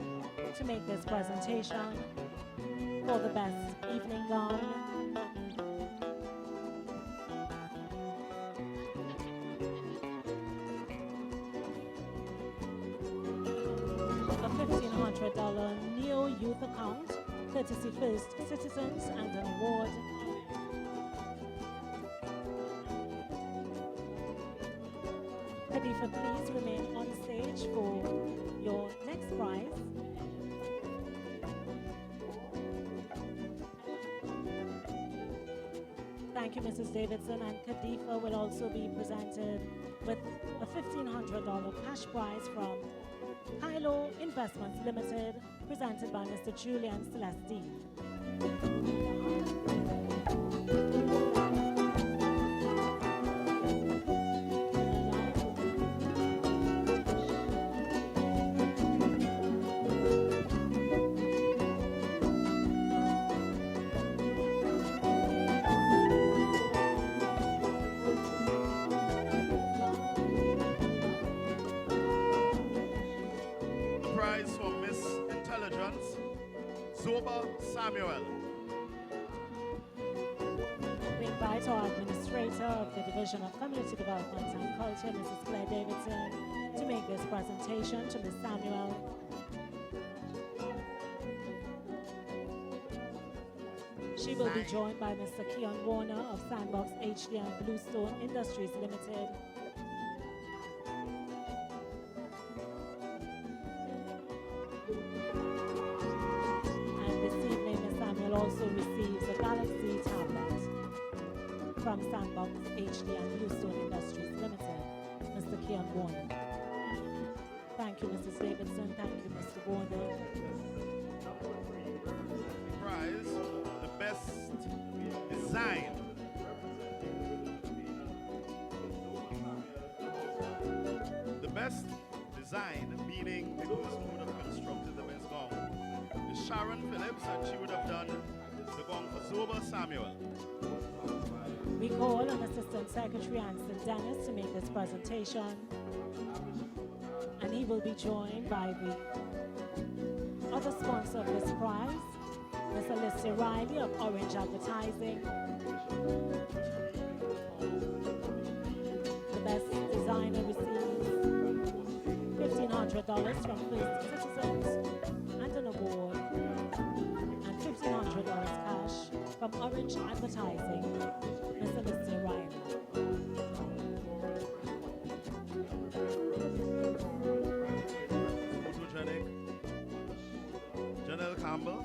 to make this presentation for the best evening gown. A $1,500 Neo Youth account, courtesy First Citizens, and an award. Khalifa, please remain on stage for your next prize. Thank you, Mrs. Davidson, and Khalifa will also be presented with a $1,500 cash prize from Kylo Investments Limited, presented by Mr. Julian Celestine. The prize for Miss Intelligence, Zoba Samuel. We invite our Administrator of the Division of Community Development and Culture, Mrs. Claire Davidson, to make this presentation to Ms. Samuel. She will be joined by Mr. Keon Warner of Sandbox HD and Bluestone Industries Limited. And this evening, Ms. Samuel also receives a Galaxy tablet from Sandbox HD and Bluestone Industries Limited, Mr. Keon Warner. Thank you, Mrs. Davidson. Thank you, Mr. Warner. Prize, the best design. best design, meaning the person who would have constructed the best gong, is Sharon Phillips, and she would have done the gong for Zoba Samuel. We call on Assistant Secretary Anson Dennis to make this presentation, and he will be joined by the other sponsor of this prize, Ms. Alicia Riley of Orange Advertising. The best designer receives $1,500 from First Citizens and an award, and $1,500 cash from Orange Advertising, Ms. Alicia Riley. Photogenic, Janelle Campbell.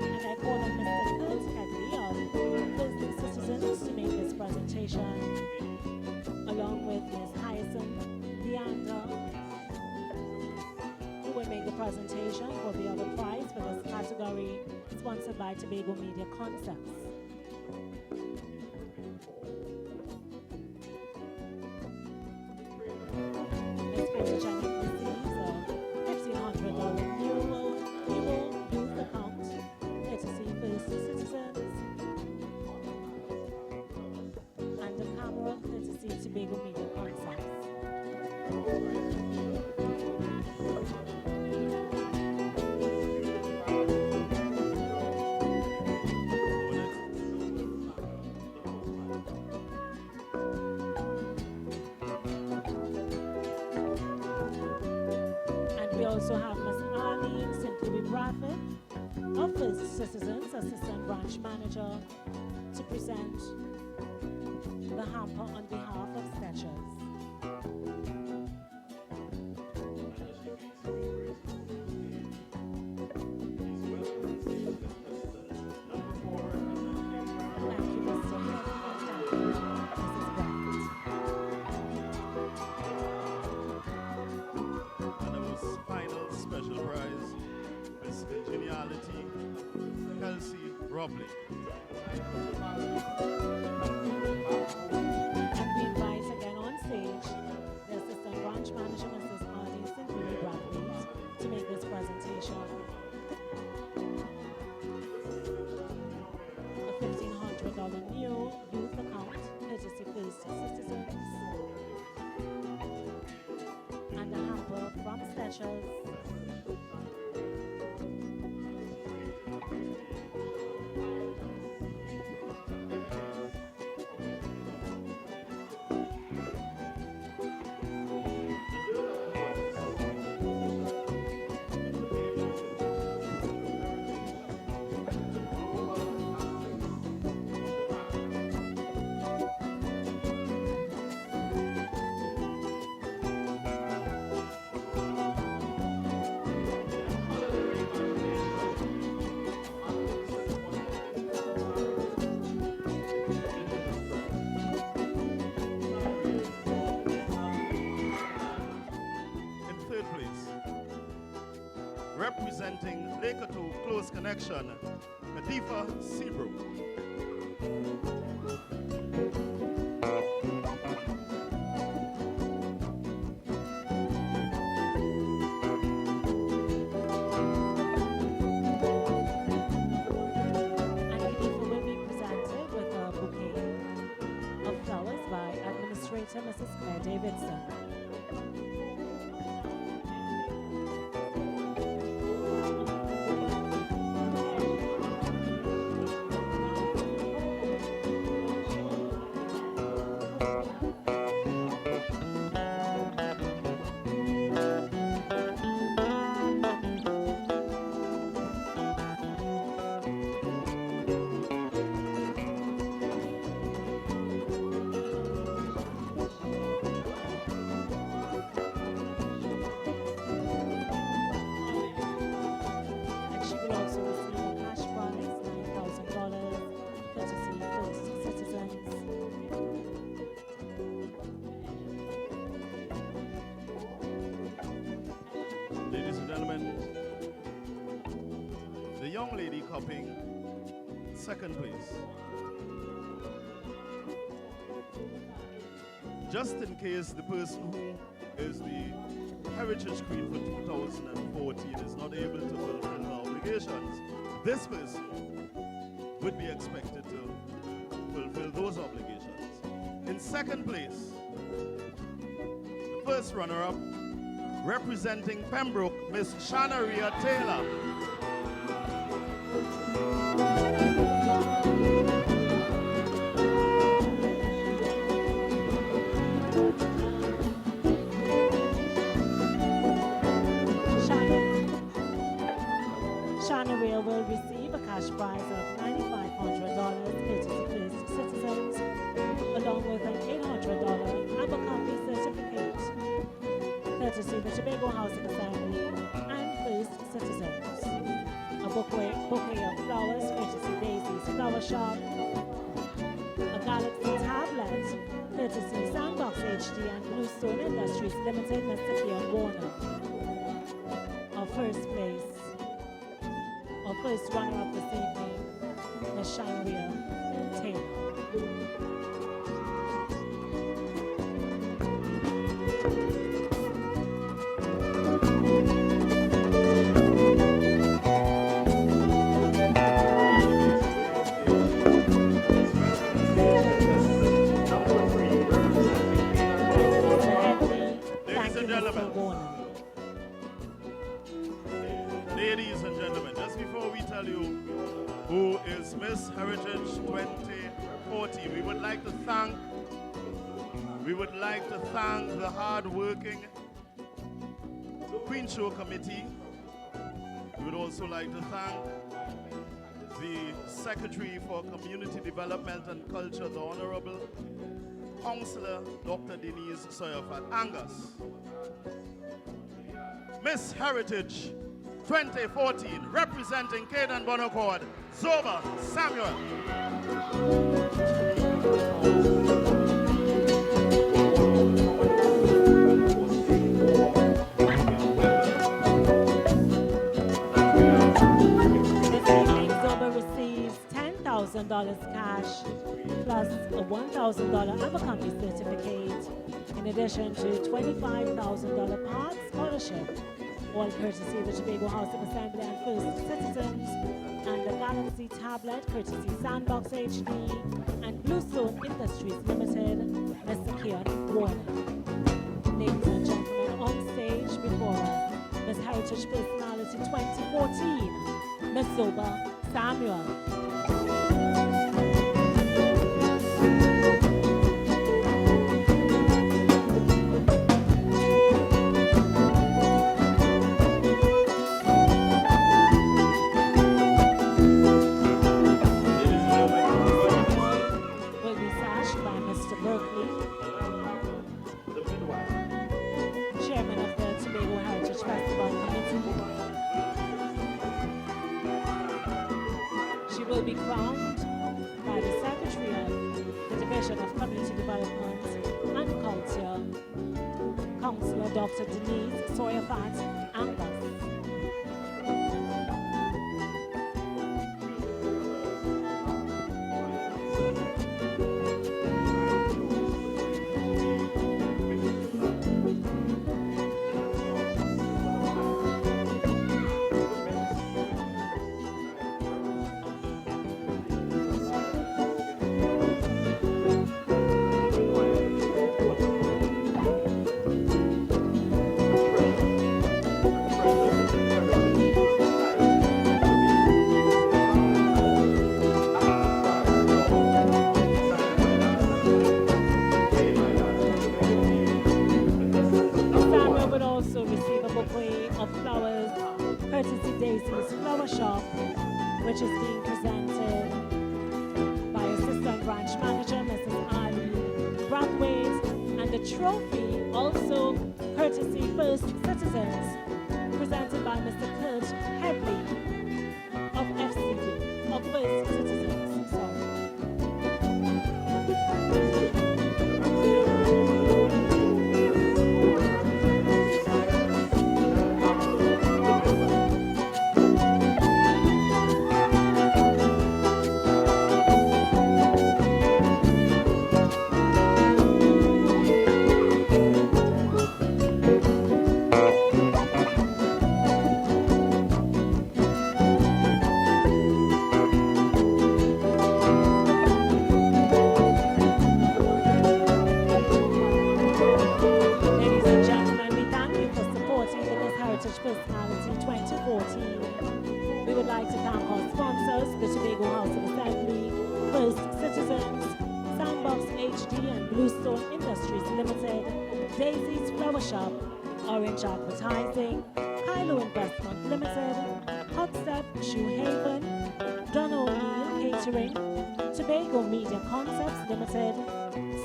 And I call on Mr. Kurt Headley of Business Citizens to make this presentation, along with Ms. Hyacinth Leander, who will make the presentation for the other prize for this category, sponsored by Tobago Media Concepts. Ms. Photogenic receives a $1,500 Euro youth account, courtesy First Citizens, and a camera courtesy Tobago Media Concepts. And we also have Ms. Arlene St. Louis Bradford of First Citizens, Assistant Branch Manager, to present the hamper on behalf of Skechers. Thank you, Mr. Head, and thank you, Mrs. Grant. And our final special prize is Congeniality, Kelsey Robley. And we invite again on stage the Assistant Branch Manager, Mrs. Arlene St. Louis Bradley, to make this presentation. A $1,500 new youth account, courtesy First Citizens, and a hamper from Skechers. In third place, representing Lakoto Close Connection, Adifa Seabrook. And Khalifa will be presented with a bouquet of flowers by Administrator Mrs. Claire Davidson. And she will also receive a cash prize, $9,000, courtesy First Citizens. Ladies and gentlemen, the young lady cupping second place just in case the person who is the Heritage Queen for 2014 is not able to fulfill her obligations, this person would be expected to fulfill those obligations. In second place, the first runner-up, representing Pembroke, Miss Shanaria Taylor. Shanaria will receive a cash prize of $9,500 courtesy First Citizens, along with an $800 Abercrombie certificate, courtesy the Tobago Housing Assembly and First Citizens. A bouquet of flowers, courtesy Daisy's Flower Shop. A Galaxy tablet, courtesy Sandbox HD and Bluestone Industries Limited, Mr. Keon Warner. Our first place, our first runner-up this evening, Ms. Shanaria Taylor. Ladies and gentlemen, just before we tell you who is Miss Heritage 2014, we would like to thank the hard-working Queen Show Committee. We would also like to thank the Secretary for Community Development and Culture, the Honorable Councillor Dr. Denise Sawyerford Angus. Miss Heritage 2014, representing Caden Bonaccord, Zoba Samuel. This evening, Zoba receives $10,000 cash plus a $1,000 Abercrombie certificate, in addition to $25,000 parts scholarship, all courtesy the Tobago Housing Assembly and First Citizens, and the Galaxy tablet courtesy Sandbox HD and Bluestone Industries Limited, Mr. Keon Warner. Ladies and gentlemen, on stage before us, Miss Heritage Personality 2014, Miss Zoba Samuel. Will be crowned by the Secretary of the Division of Community Development and Culture, Councillor Dr. Denise Sawyerford Angus. Which is being presented by Assistant Branch Manager, Mrs. Ali Brathwaite, and the trophy, also courtesy First Citizens, presented by Mr. Kurt Headley of FCD, of First Citizens. Sorry. and Bluestone Industries Limited, Daisy's Flower Shop, Orange Advertising, Kylo Investment Limited, Hot Step Shoe Haven, Don O'Neill Catering, Tobago Media Concepts Limited,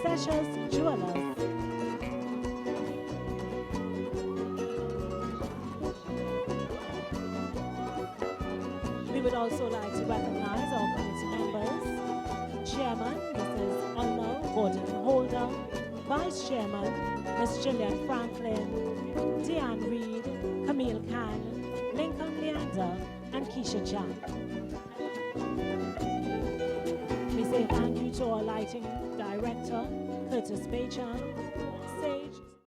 Seshers Jewelers. We would also like to recognize our committee members. Chairman, Mrs. Ulmer Gordon Holder, Vice Chairman, Ms. Gillian Franklin, Diane Reed, Camille Khan, Lincoln Leander, and Keisha Jack. We say thank you to our lighting director, Curtis Bachan,